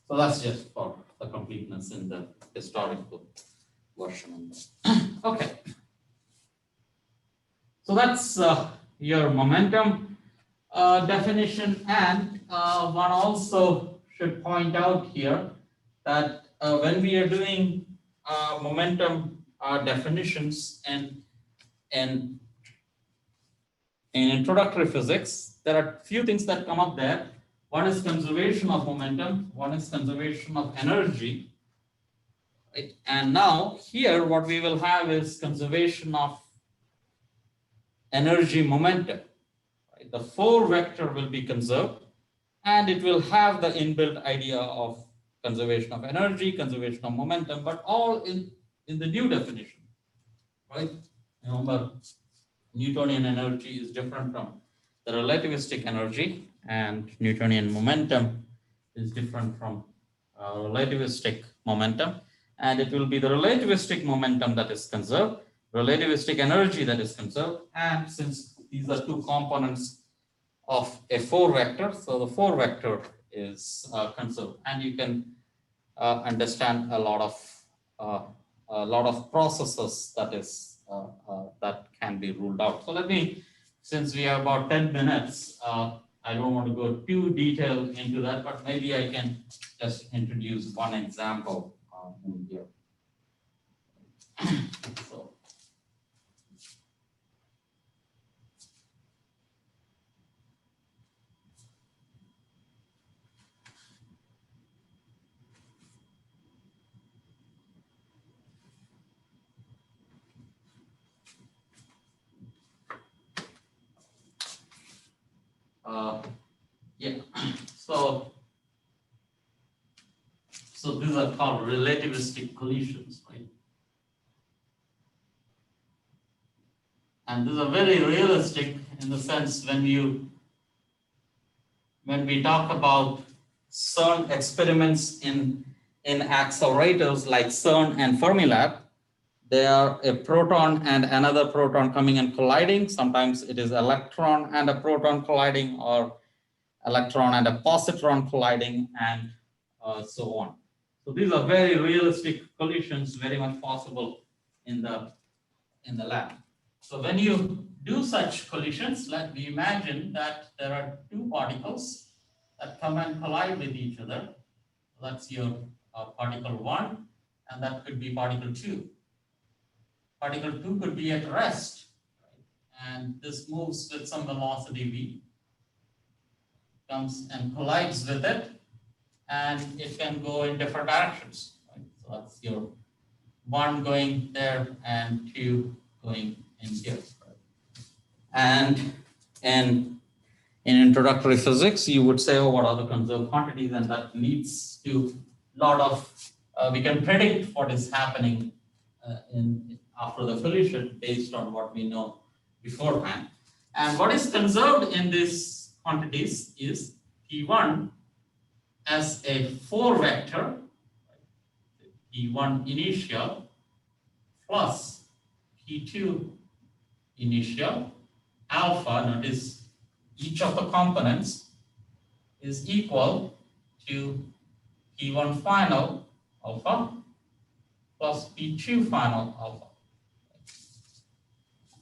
So that's just for the completeness in the historical version. Okay. So that's your momentum definition, and one also should point out here that when we are doing momentum definitions in introductory physics, there are few things that come up there. One is conservation of momentum, one is conservation of energy. Right? And now here what we will have is conservation of energy momentum. Right? The 4 vector will be conserved, and it will have the inbuilt idea of conservation of energy, conservation of momentum, but all in the new definition. Right? Remember, Newtonian energy is different from the relativistic energy, and Newtonian momentum is different from relativistic momentum, and it will be the relativistic momentum that is conserved, relativistic energy that is conserved, and since these are 2 components of a 4 vector, so the 4 vector is conserved, and you can understand a lot of processes that can be ruled out. So let me, since we have about 10 minutes, I don't want to go too detailed into that, but maybe I can just introduce one example in here. So, yeah, so these are called relativistic collisions, right? And these are very realistic in the sense when we talk about CERN experiments in accelerators like CERN and Fermilab, they are a proton and another proton coming and colliding. Sometimes it is electron and a proton colliding, or electron and a positron colliding, and so on. So these are very realistic collisions, very much possible in the lab. So when you do such collisions, let me imagine that there are 2 particles that come and collide with each other. That's your particle 1, and that could be particle 2. Particle 2 could be at rest, right? And this moves with some velocity v, comes and collides with it, and it can go in different directions. Right? So that's your 1 going there and 2 going in here. And in introductory physics, you would say, oh, what are the conserved quantities? And that leads to a lot of, we can predict what is happening after the collision based on what we know beforehand. And what is conserved in these quantities is P1 as a 4 vector, P1 initial plus P2 initial alpha. Notice each of the components is equal to P1 final alpha plus P2 final alpha.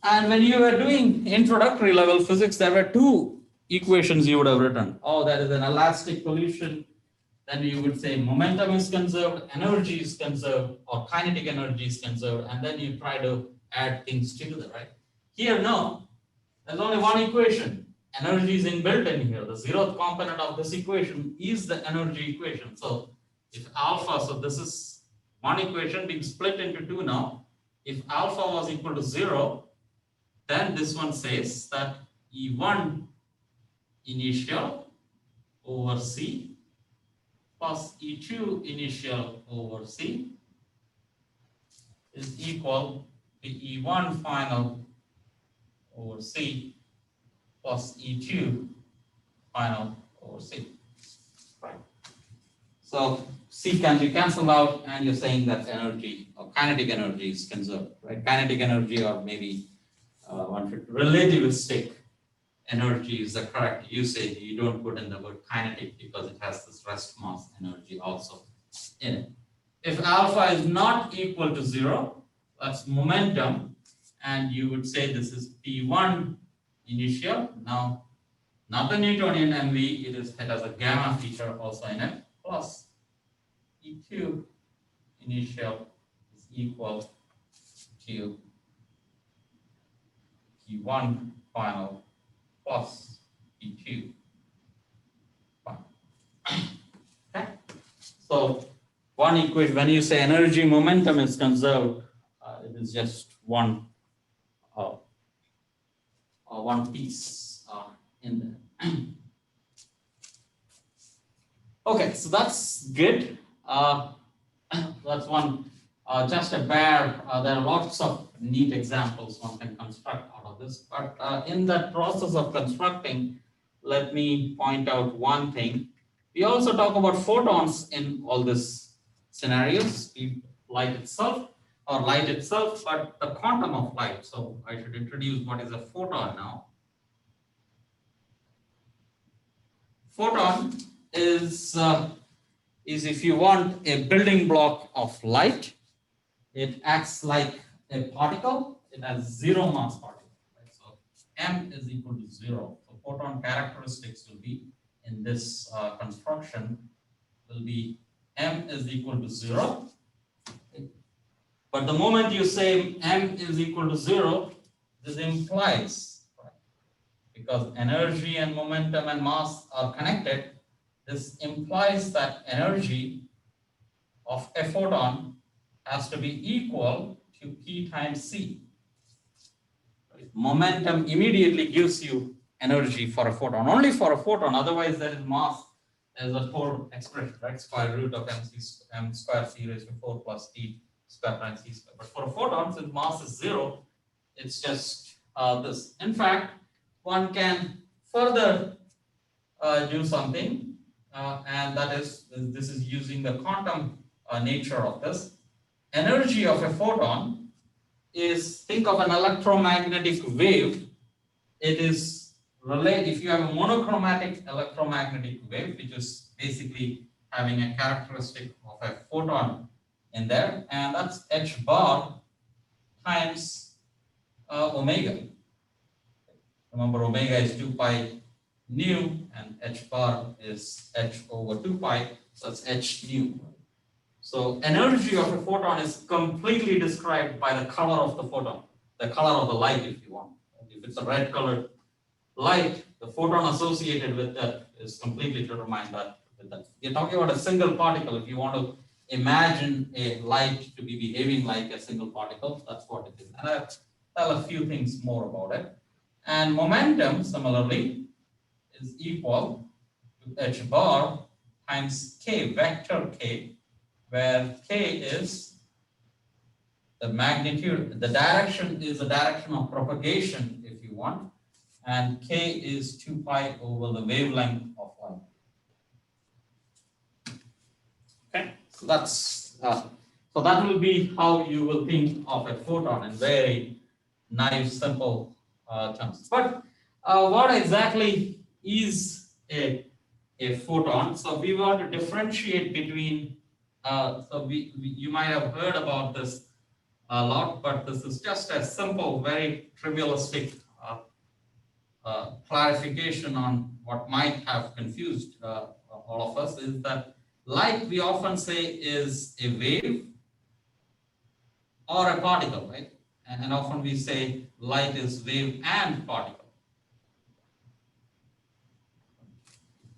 And when you were doing introductory level physics, there were 2 equations you would have written. Oh, that is an elastic collision. Then you would say momentum is conserved, energy is conserved, or kinetic energy is conserved, and then you try to add things together, right? Here, no, there's only 1 equation. Energy is inbuilt in here. The 0th component of this equation is the energy equation. So if alpha, so this is 1 equation being split into 2 now. If alpha was equal to 0, then this one says that E1 initial over C plus E2 initial over C is equal to E1 final over C plus E2 final over C. Right. So C can be cancelled out, and you're saying that energy or kinetic energy is conserved, right? Kinetic energy, or maybe relativistic energy is the correct usage. You don't put in the word kinetic because it has this rest mass energy also in it. If alpha is not equal to 0, that's momentum, and you would say this is P1 initial. Now, not the Newtonian MV, it has a gamma feature also in it, plus P2 initial is equal to P1 final plus P2 final. Okay? So one equation, when you say energy momentum is conserved, it is just one piece in there. Okay, so that's good. That's one, just a bare, there are lots of neat examples one can construct out of this. But in that process of constructing, let me point out one thing. We also talk about photons in all these scenarios, light itself, but the quantum of light. So I should introduce what is a photon now. Photon is if you want a building block of light, it acts like a particle. It has zero mass particle. Right? So m is equal to 0. So photon characteristics will be in this construction will be m is equal to 0. But the moment you say m is equal to 0, this implies, right? Because energy and momentum and mass are connected, this implies that energy of a photon has to be equal to P times C. Momentum immediately gives you energy for a photon, only for a photon, otherwise there is mass as a whole expression, right? Square root of m square c raised to 4 plus t square times c square. But for a photon, since mass is 0, it's just this. In fact, one can further do something, and that is, this is using the quantum nature of this. Energy of a photon is, think of an electromagnetic wave. It is if you have a monochromatic electromagnetic wave, which is basically having a characteristic of a photon in there, and that's h bar times omega. Remember, omega is 2 pi nu, and h bar is h over 2 pi, so that's h nu. So energy of a photon is completely described by the color of the photon, the color of the light, if you want. If it's a red colored light, the photon associated with that is completely determined with that. We're talking about a single particle. If you want to imagine a light to be behaving like a single particle, that's what it is. And I'll tell a few things more about it. And momentum, similarly, is equal to h bar times k, vector k, where k is the magnitude, the direction is the direction of propagation, if you want, and k is 2 pi over the wavelength of light. Okay, so that's so that will be how you will think of a photon in very nice, simple terms. But what exactly is a photon? So we want to differentiate between. So you might have heard about this a lot, but this is just a simple, very trivialistic clarification on what might have confused all of us. Is that light, we often say, is a wave or a particle, right? And often we say light is wave and particle.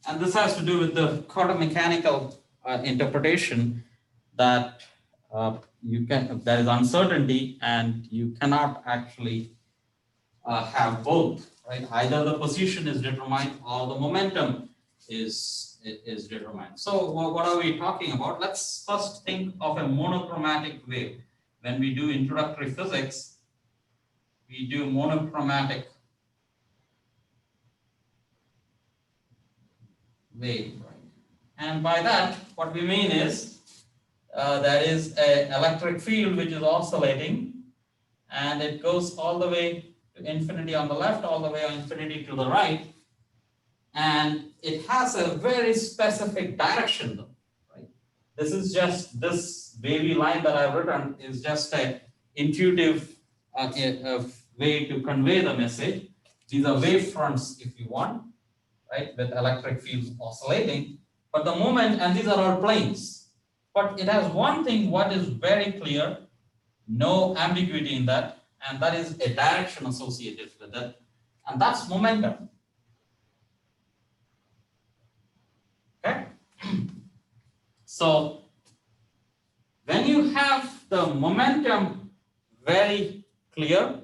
And this has to do with the quantum mechanical interpretation that there is uncertainty, and you cannot actually have both, right? Either the position is determined or the momentum is determined. So what are we talking about? Let's first think of a monochromatic wave. When we do introductory physics, we do monochromatic wave, right? And by that, what we mean is there is an electric field which is oscillating, and it goes all the way to infinity on the left, all the way to infinity to the right. And it has a very specific direction though, right? This is just, this wavy line that I've written is just a intuitive a way to convey the message. These are wave fronts if you want, right, with electric fields oscillating. But the moment, and these are all planes, but it has one thing what is very clear, no ambiguity in that, and that is a direction associated with it, and that's momentum. Okay? So when you have the momentum very clear,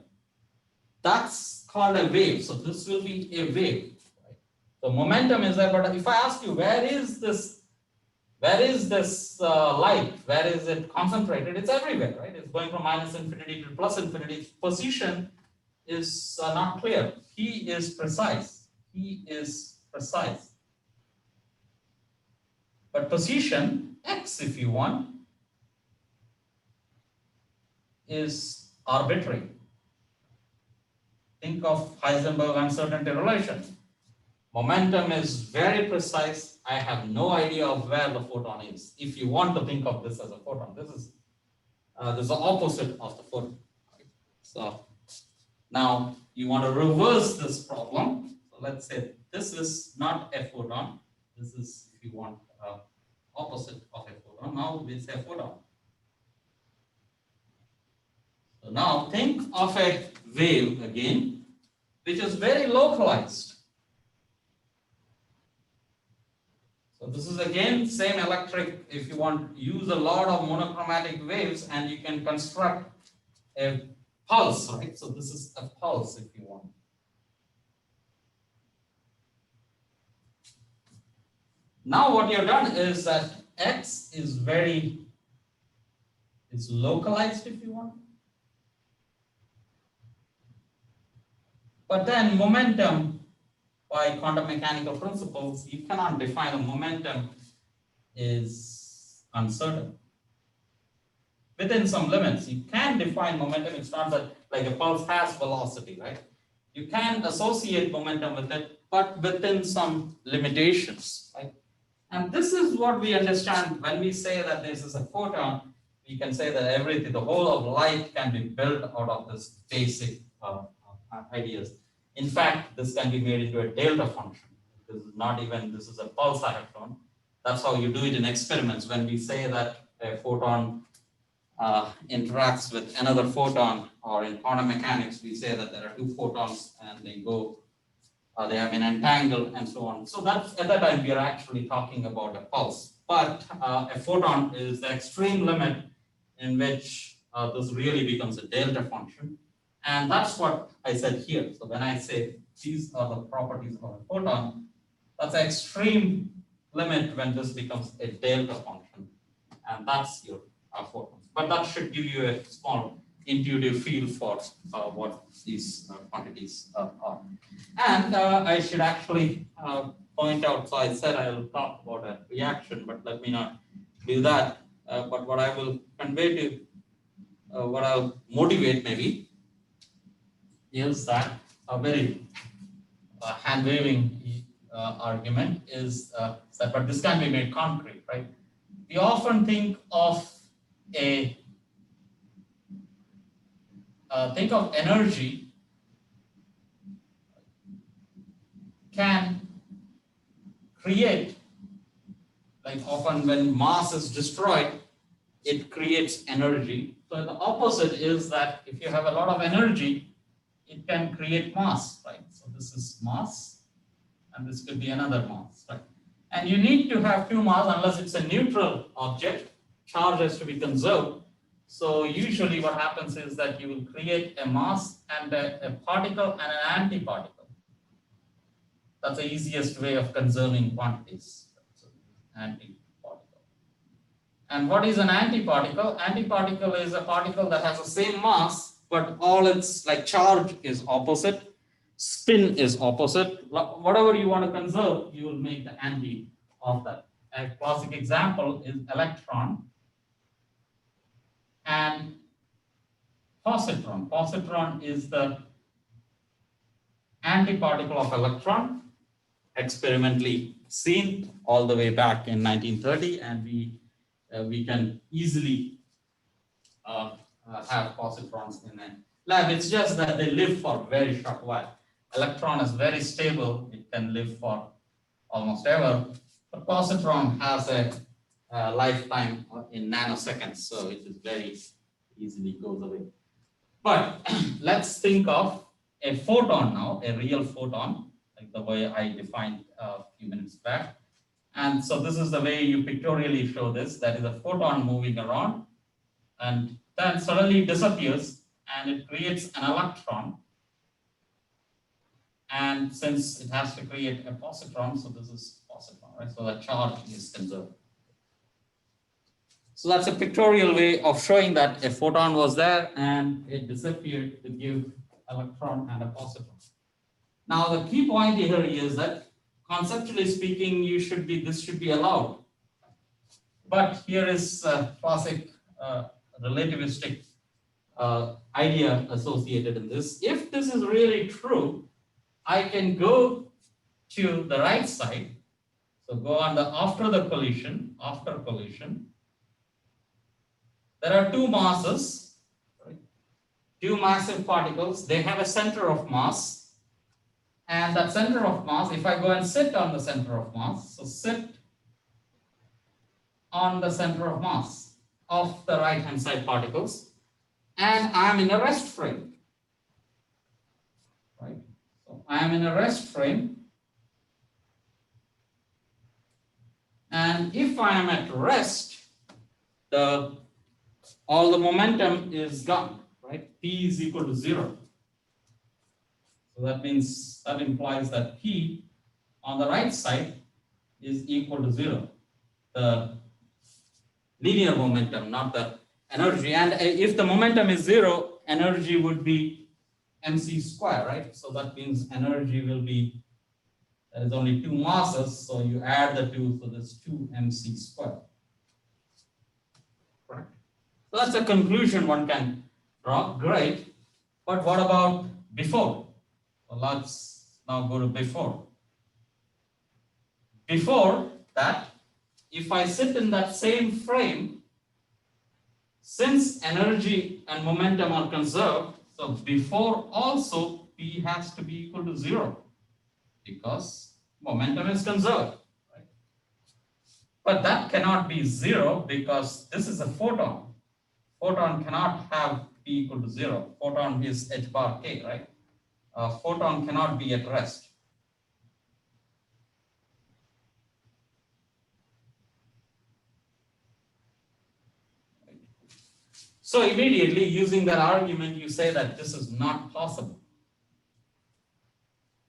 that's called a wave. So this will be a wave. Right? The momentum is there, but if I ask you where is this light, where is it concentrated? It's everywhere, right? It's going from minus infinity to plus infinity. Its position is not clear. He is precise. He is precise. But position, x if you want, is arbitrary. Think of Heisenberg uncertainty relation. Momentum is very precise. I have no idea of where the photon is. If you want to think of this as a photon, this is the opposite of the photon. Right? So now you want to reverse this problem. So let's say this is not a photon. This is, if you want, opposite of a photon. Now we say a photon. So now think of a wave again, which is very localized. So this is again same electric, if you want, use a lot of monochromatic waves and you can construct a pulse, right? So this is a pulse if you want. Now what you've done is that x is localized if you want. But then momentum, by quantum mechanical principles, you cannot define a momentum is uncertain. Within some limits, you can define momentum. It's not that like a pulse has velocity, right? You can associate momentum with it, but within some limitations, right? And this is what we understand when we say that this is a photon. We can say that everything, the whole of light can be built out of this basic ideas. In fact, this can be made into a delta function. This is not even, this is a pulse I have shown. That's how you do it in experiments. When we say that a photon interacts with another photon, or in quantum mechanics, we say that there are two photons and they go, they have been entangled and so on. So that's, at that time, we are actually talking about a pulse. But a photon is the extreme limit in which this really becomes a delta function. And that's what I said here. So when I say these are the properties of a photon, that's an extreme limit when this becomes a delta function. And that's your photons. But that should give you a small intuitive feel for what these quantities are. And I should actually point out, so I said I will talk about a reaction, but let me not do that. But what I will convey to, what I'll motivate maybe, is that a very hand-waving argument is that, but this can be made concrete, right? We often think of energy can create, like often when mass is destroyed, it creates energy. So the opposite is that if you have a lot of energy, it can create mass, right? So this is mass, and this could be another mass, right? And you need to have two mass unless it's a neutral object. Charge has to be conserved. So usually what happens is that you will create a mass and a particle and an antiparticle. That's the easiest way of conserving quantities. So antiparticle. And what is an antiparticle? Antiparticle is a particle that has the same mass, but all its like charge is opposite, spin is opposite. Whatever you want to conserve, you will make the anti of that. A classic example is electron and positron. Positron is the antiparticle of electron, experimentally seen all the way back in 1930, and we can easily have positrons in a lab. It's just that they live for a very short while. Electron is very stable; it can live for almost ever. But positron has a lifetime in nanoseconds, so it is very easily goes away. But let's think of a photon now, a real photon, like the way I defined a few minutes back. And so this is the way you pictorially show this. That is a photon moving around, and then suddenly disappears, and it creates an electron. And since it has to create a positron, so this is positron, right? So the charge is conserved. So that's a pictorial way of showing that a photon was there and it disappeared to give electron and a positron. Now the key point here is that conceptually speaking, this should be allowed. But here is a classic relativistic idea associated in this. If this is really true, I can go to the right side. So go on after collision. There are two masses, right? Two massive particles. They have a center of mass. And that center of mass, if I go and sit on the center of mass, so sit on the center of mass of the right-hand side particles, and I'm in a rest frame, right? So I am in a rest frame, and if I am at rest, all the momentum is gone, right? P is equal to 0. So that implies that P on the right side is equal to 0. The linear momentum, not the energy. And if the momentum is 0, energy would be mc square, right? So that means energy will be, there is only two masses, so you add the two, so there's 2 mc square. Right? So that's a conclusion one can draw. Great. But what about before? So let's now go to before. Before that, if I sit in that same frame, since energy and momentum are conserved, so before also P has to be equal to 0 because momentum is conserved. Right? But that cannot be 0 because this is a photon. Photon cannot have P equal to 0. Photon is h bar k, right? Photon cannot be at rest. So immediately using that argument, you say that this is not possible.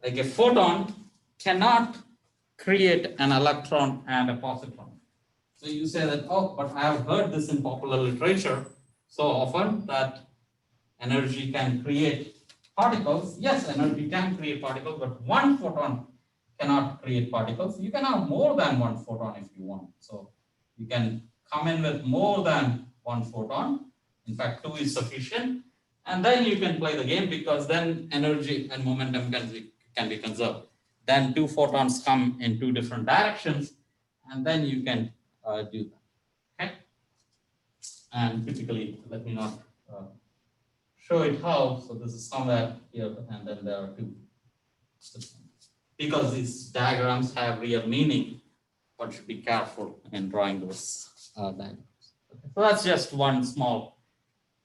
Like a photon cannot create an electron and a positron. So you say that, oh, but I have heard this in popular literature so often that energy can create particles. Yes, energy can create particles, but one photon cannot create particles. You can have more than one photon if you want. So you can come in with more than one photon. In fact, 2 is sufficient. And then you can play the game because then energy and momentum can be conserved. Then 2 photons come in 2 different directions, and then you can do that. Okay? And typically, let me not show it how. So this is somewhere here, and then there are 2. Because these diagrams have real meaning, one should be careful in drawing those diagrams. Okay. So that's just one small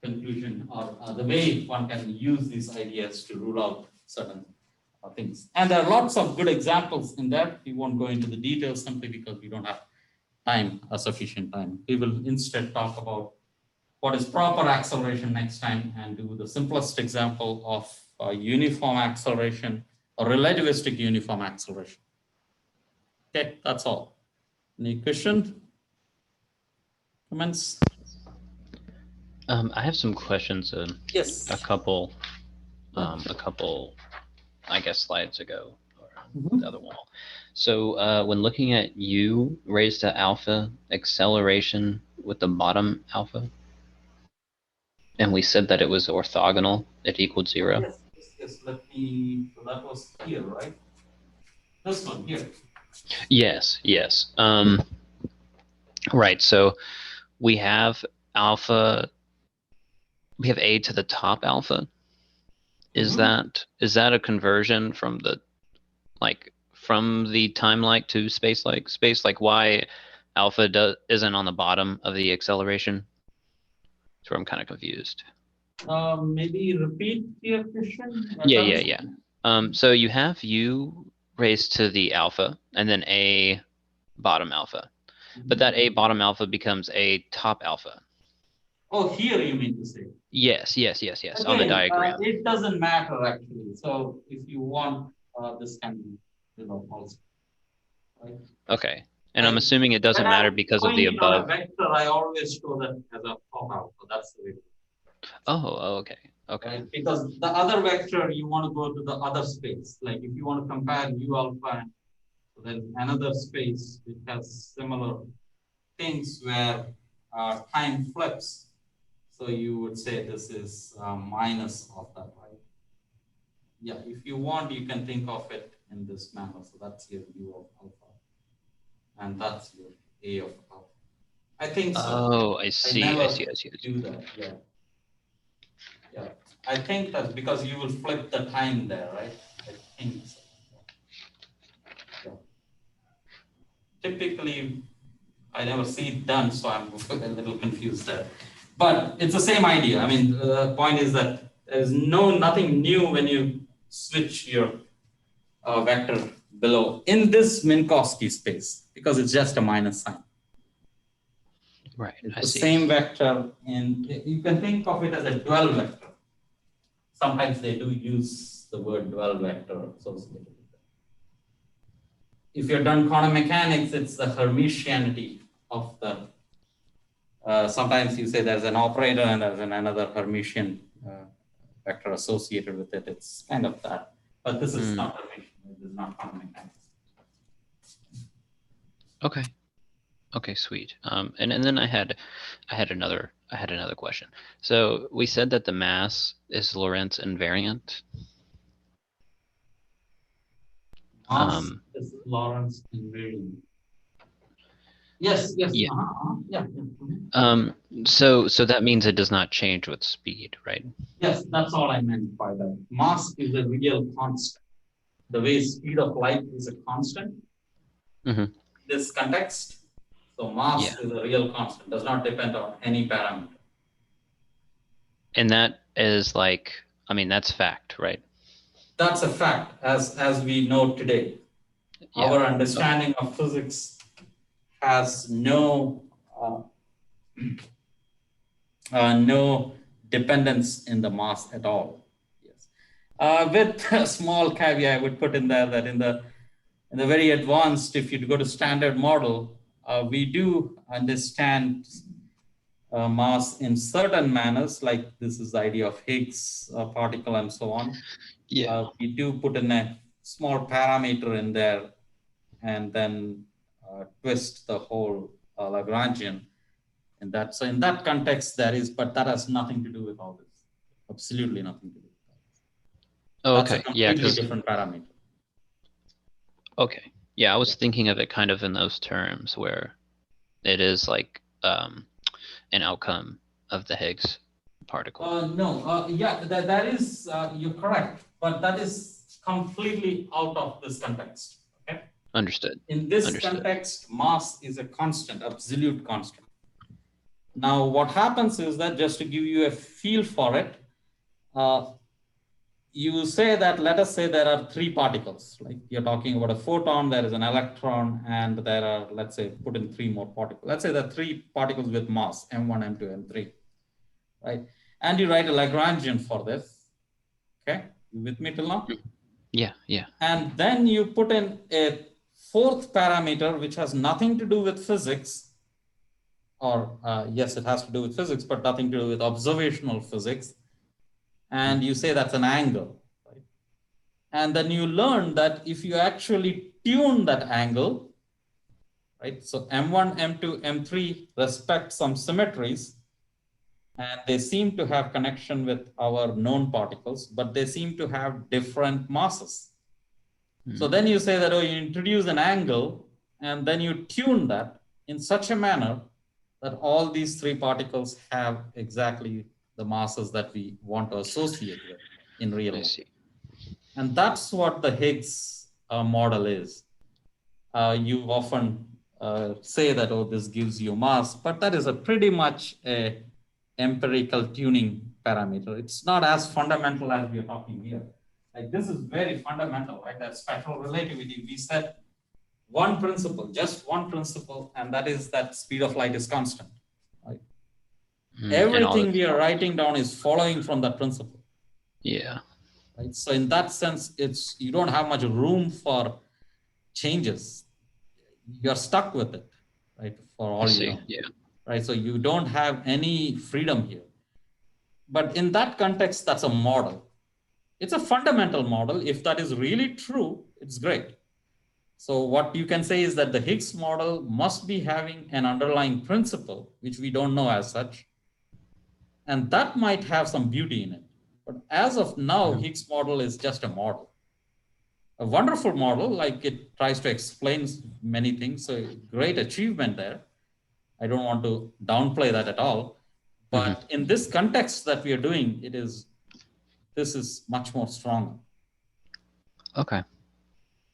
conclusion, or the way one can use these ideas to rule out certain things. And there are lots of good examples in there. We won't go into the details simply because we don't have time, sufficient time. We will instead talk about what is proper acceleration next time and do the simplest example of uniform acceleration or relativistic uniform acceleration. Okay, that's all. Any questions? Comments? I have some questions. Yes. A couple, I guess, slides ago, or the other wall. So when looking at U raised to alpha acceleration with the bottom alpha, and we said that it was orthogonal, it equaled 0. Yes. just let me, so that was here, right? This one here. Yes, yes. Right. So we have alpha. We have a to the top alpha. Is that a conversion from the from the time-like to space-like? Space-like, why alpha isn't on the bottom of the acceleration? That's where I'm kind of confused. Maybe repeat your question. Yeah. So you have u raised to the alpha and then a bottom alpha, but that a bottom alpha becomes a top alpha. Oh, here you mean to say? Yes. Okay, On the diagram. it doesn't matter actually. So if you want, this can be, also. Right? Okay. And I'm assuming it doesn't matter because of the above. On a vector, I always show that as a top alpha. That's the way. Oh, okay. Right? Because the other vector, you want to go to the other space. Like if you want to compare u alpha, so there's another space which has similar things where time flips. So you would say this is minus of that, right? Yeah, if you want, you can think of it in this manner. So that's your u of alpha. And that's your a of alpha. I think so. Oh, I see. I see. Do that, yeah. I think that's because you will flip the time there, right? I think so. Yeah. Typically, I never see it done, so I'm a little confused there. But it's the same idea. I mean, the point is that there's nothing new when you switch your vector below in this Minkowski space because it's just a minus sign. Right. It's I the see. same vector, and you can think of it as a dual vector. Sometimes they do use the word dual vector associated with it. If you're done quantum mechanics, it's the Hermitianity of the. Sometimes you say there's an operator and there's another Hermitian vector associated with it. It's kind of that, but this is not Hermitian. This is not quantum mechanics. Okay, sweet. And then I had another question. So we said that the mass is Lorentz invariant. Mass is Lorentz invariant. Yes. Yeah. So that means it does not change with speed, right? Yes, that's all I meant by that. Mass is a real constant. The way speed of light is a constant. This context. So mass is a real constant, does not depend on any parameter. And that is that's fact, right? That's a fact, as we know today. Yeah. Our understanding of physics has no dependence in the mass at all. Yes. With a small caveat, I would put in there that in the very advanced, if you go to standard model, we do understand mass in certain manners, like this is the idea of Higgs particle and so on. We do put in a small parameter in there and then twist the whole Lagrangian in that. So in that context, there is, but that has nothing to do with all this. Absolutely nothing to do with that. Oh, okay. That's a completely different parameter. Okay. Yeah, I was thinking of it kind of in those terms where it is like an outcome of the Higgs particle. No, that is, you're correct, but that is completely out of this context. Okay. Understood. In this context, mass is a constant, absolute constant. Now, what happens is that, just to give you a feel for it, you say that, let us say there are three particles, like you're talking about a photon, there is an electron, and there are, let's say, put in three more particles. Let's say there are three particles with mass, M1, M2, M3, right? And you write a Lagrangian for this, okay? You with me till now? Yeah. And then you put in a fourth parameter, which has nothing to do with physics, or yes, it has to do with physics, but nothing to do with observational physics. And you say that's an angle, right? And then you learn that if you actually tune that angle, right? So M1, M2, M3 respect some symmetries. and they seem to have connection with our known particles, but they seem to have different masses. So then you say that, oh, you introduce an angle and then you tune that in such a manner that all these three particles have exactly the masses that we want to associate with in real I life. see. And that's what the Higgs model is. You often say that, oh, this gives you mass, but that is a pretty much a empirical tuning parameter. It's not as fundamental as we're talking here. Like this is very fundamental, right? That special relativity, we said one principle, just one principle, and that is that speed of light is constant. Right? And all Everything this, we are writing down is following from that principle. yeah. Right? So in that sense, it's you don't have much room for changes. You're stuck with it, right? For all you know. Yeah. Right. So you don't have any freedom here. But in that context, that's a model. It's a fundamental model. If that is really true, it's great. So what you can say is that the Higgs model must be having an underlying principle, which we don't know as such. And that might have some beauty in it. But as of now, Higgs model is just a model. A wonderful model, like it tries to explain many things. So great achievement there. I don't want to downplay that at all. But in this context that we are doing, this is much more strong. Okay.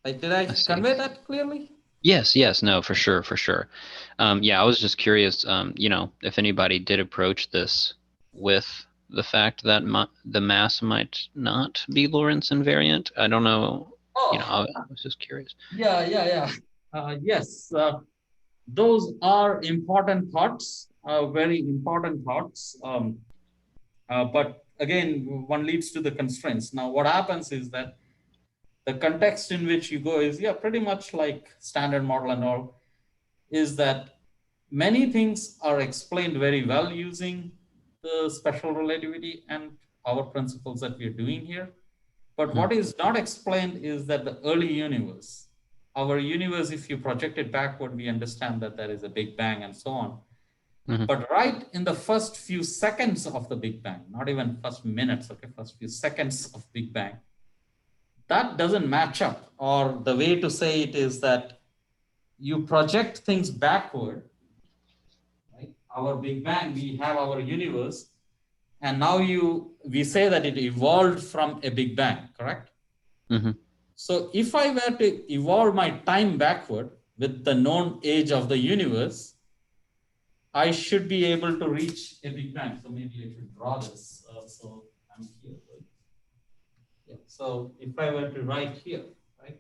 Like, did I convey that clearly? Yes, no, for sure. Yeah, I was just curious, if anybody did approach this with the fact that the mass might not be Lorentz invariant. I don't know. I was just curious. Yeah. Yes, those are important thoughts, very important thoughts. But again, one leads to the constraints. Now, what happens is that the context in which you go is, pretty much like standard model and all, is that many things are explained very well using the special relativity and our principles that we're doing here. But what is not explained is that the early universe, our universe, if you project it backward, we understand that there is a Big Bang and so on. But right in the first few seconds of the Big Bang, not even first minutes, okay, first few seconds of Big Bang, that doesn't match up. Or the way to say it is that you project things backward, right? Our Big Bang, we have our universe, and now we say that it evolved from a Big Bang, correct? So if I were to evolve my time backward with the known age of the universe, I should be able to reach a Big Bang. So maybe I should draw this. So I'm here. Right? Yeah. So if I were to write here, right?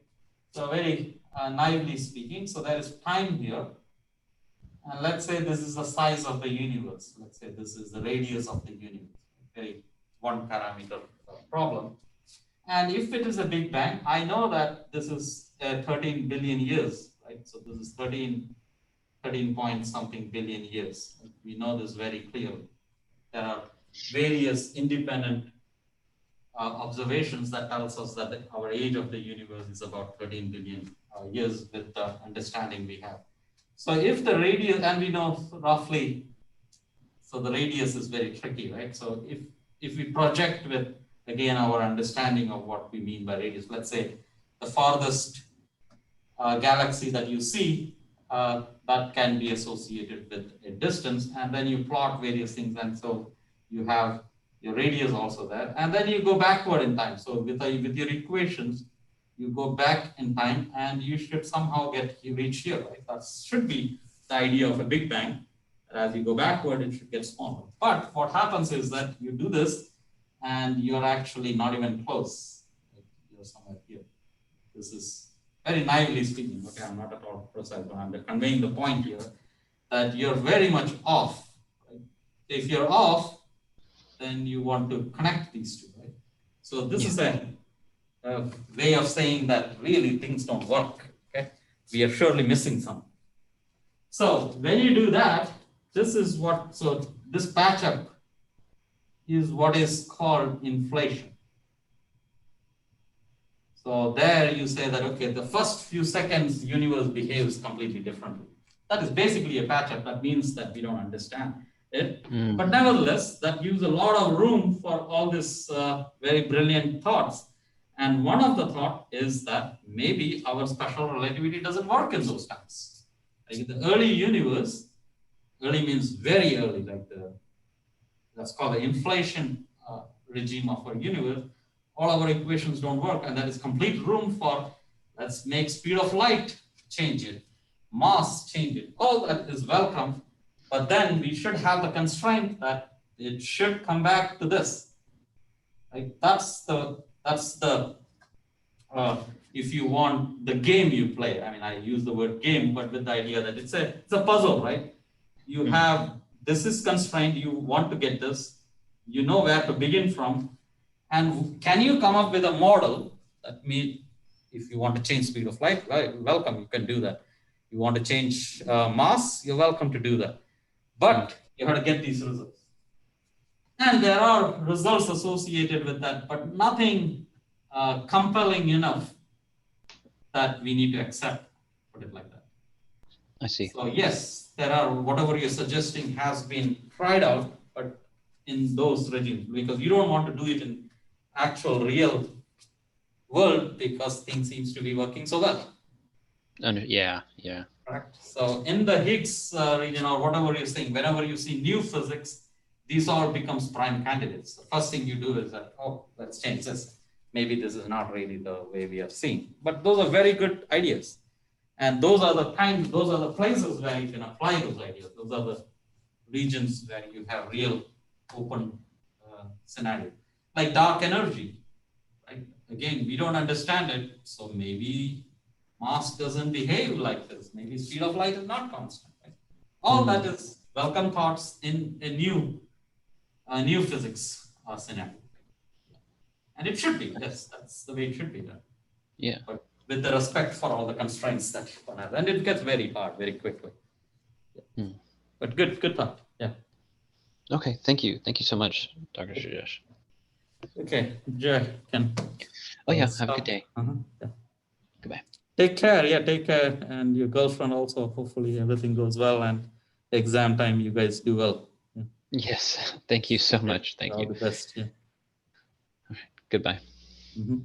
So very naively speaking, so there is time here. And let's say this is the size of the universe. Let's say this is the radius of the universe. Very one parameter problem. And if it is a Big Bang, I know that this is 13 billion years, right? So this is 13 point something billion years. We know this very clearly. There are various independent observations that tells us that our age of the universe is about 13 billion years with the understanding we have. So if the radius, and we know roughly, so the radius is very tricky, right? So if we project with, again, our understanding of what we mean by radius, let's say the farthest galaxy that you see, that can be associated with a distance, and then you plot various things, and so you have your radius also there, and then you go backward in time. So with your equations, you go back in time, and you should somehow reach here, right? That should be the idea of a Big Bang. As you go backward, it should get smaller. But what happens is that you do this, and you're actually not even close. You're somewhere here. This is very naively speaking. Okay, I'm not at all precise, but I'm conveying the point here that you're very much off. Right? If you're off, then you want to connect these two, right? So this is a way of saying that really things don't work. Okay, we are surely missing something. So when you do that, this is what. So this patch up is what is called inflation. So there you say that, okay, the first few seconds, universe behaves completely differently. That is basically a patch up. That means that we don't understand. it. Mm. But nevertheless, that gives a lot of room for all these very brilliant thoughts. And one of the thought is that maybe our special relativity doesn't work in those times. Like in the early universe, early means very early, like that's called the inflation regime of our universe. All our equations don't work, and there is complete room for let's make speed of light change it, mass change it. All that is welcome, but then we should have the constraint that it should come back to this. Like that's the if you want the game you play. I mean, I use the word game, but with the idea that it's a puzzle, right? You have this is constrained. You want to get this. You know where to begin from, and can you come up with a model that means if you want to change speed of light, right, welcome, you can do that. You want to change mass, you're welcome to do that. But you have to get these results. And there are results associated with that, but nothing compelling enough that we need to accept, put it like that. I see. So yes, there are, whatever you're suggesting has been tried out, but in those regimes, because you don't want to do it in actual real world because things seems to be working so well. Yeah. Correct. So in the Higgs region or whatever you're saying, whenever you see new physics, these all becomes prime candidates. The first thing you do is that, oh, let's change this. Maybe this is not really the way we have seen, but those are very good ideas. And those are the places where you can apply those ideas. Those are the regions where you have real open scenario. Like dark energy, right? Again, we don't understand it, so maybe mass doesn't behave like this. Maybe speed of light is not constant. Right? All that is welcome thoughts in a new physics scenario. And it should be, yes, that's the way it should be done. Yeah. But with the respect for all the constraints that one has. And it gets very hard very quickly. Yeah. But good thought. Yeah. Okay, thank you. Thank you so much, Dr. Sujesh. Okay, Jay can. Oh yeah, have a good day. Yeah. Goodbye. Take care. Yeah, take care. And your girlfriend also. Hopefully everything goes well and exam time you guys do well. Yeah. Yes, thank you so much. Thank All you. the best. Yeah. All right, goodbye. Mm-hmm.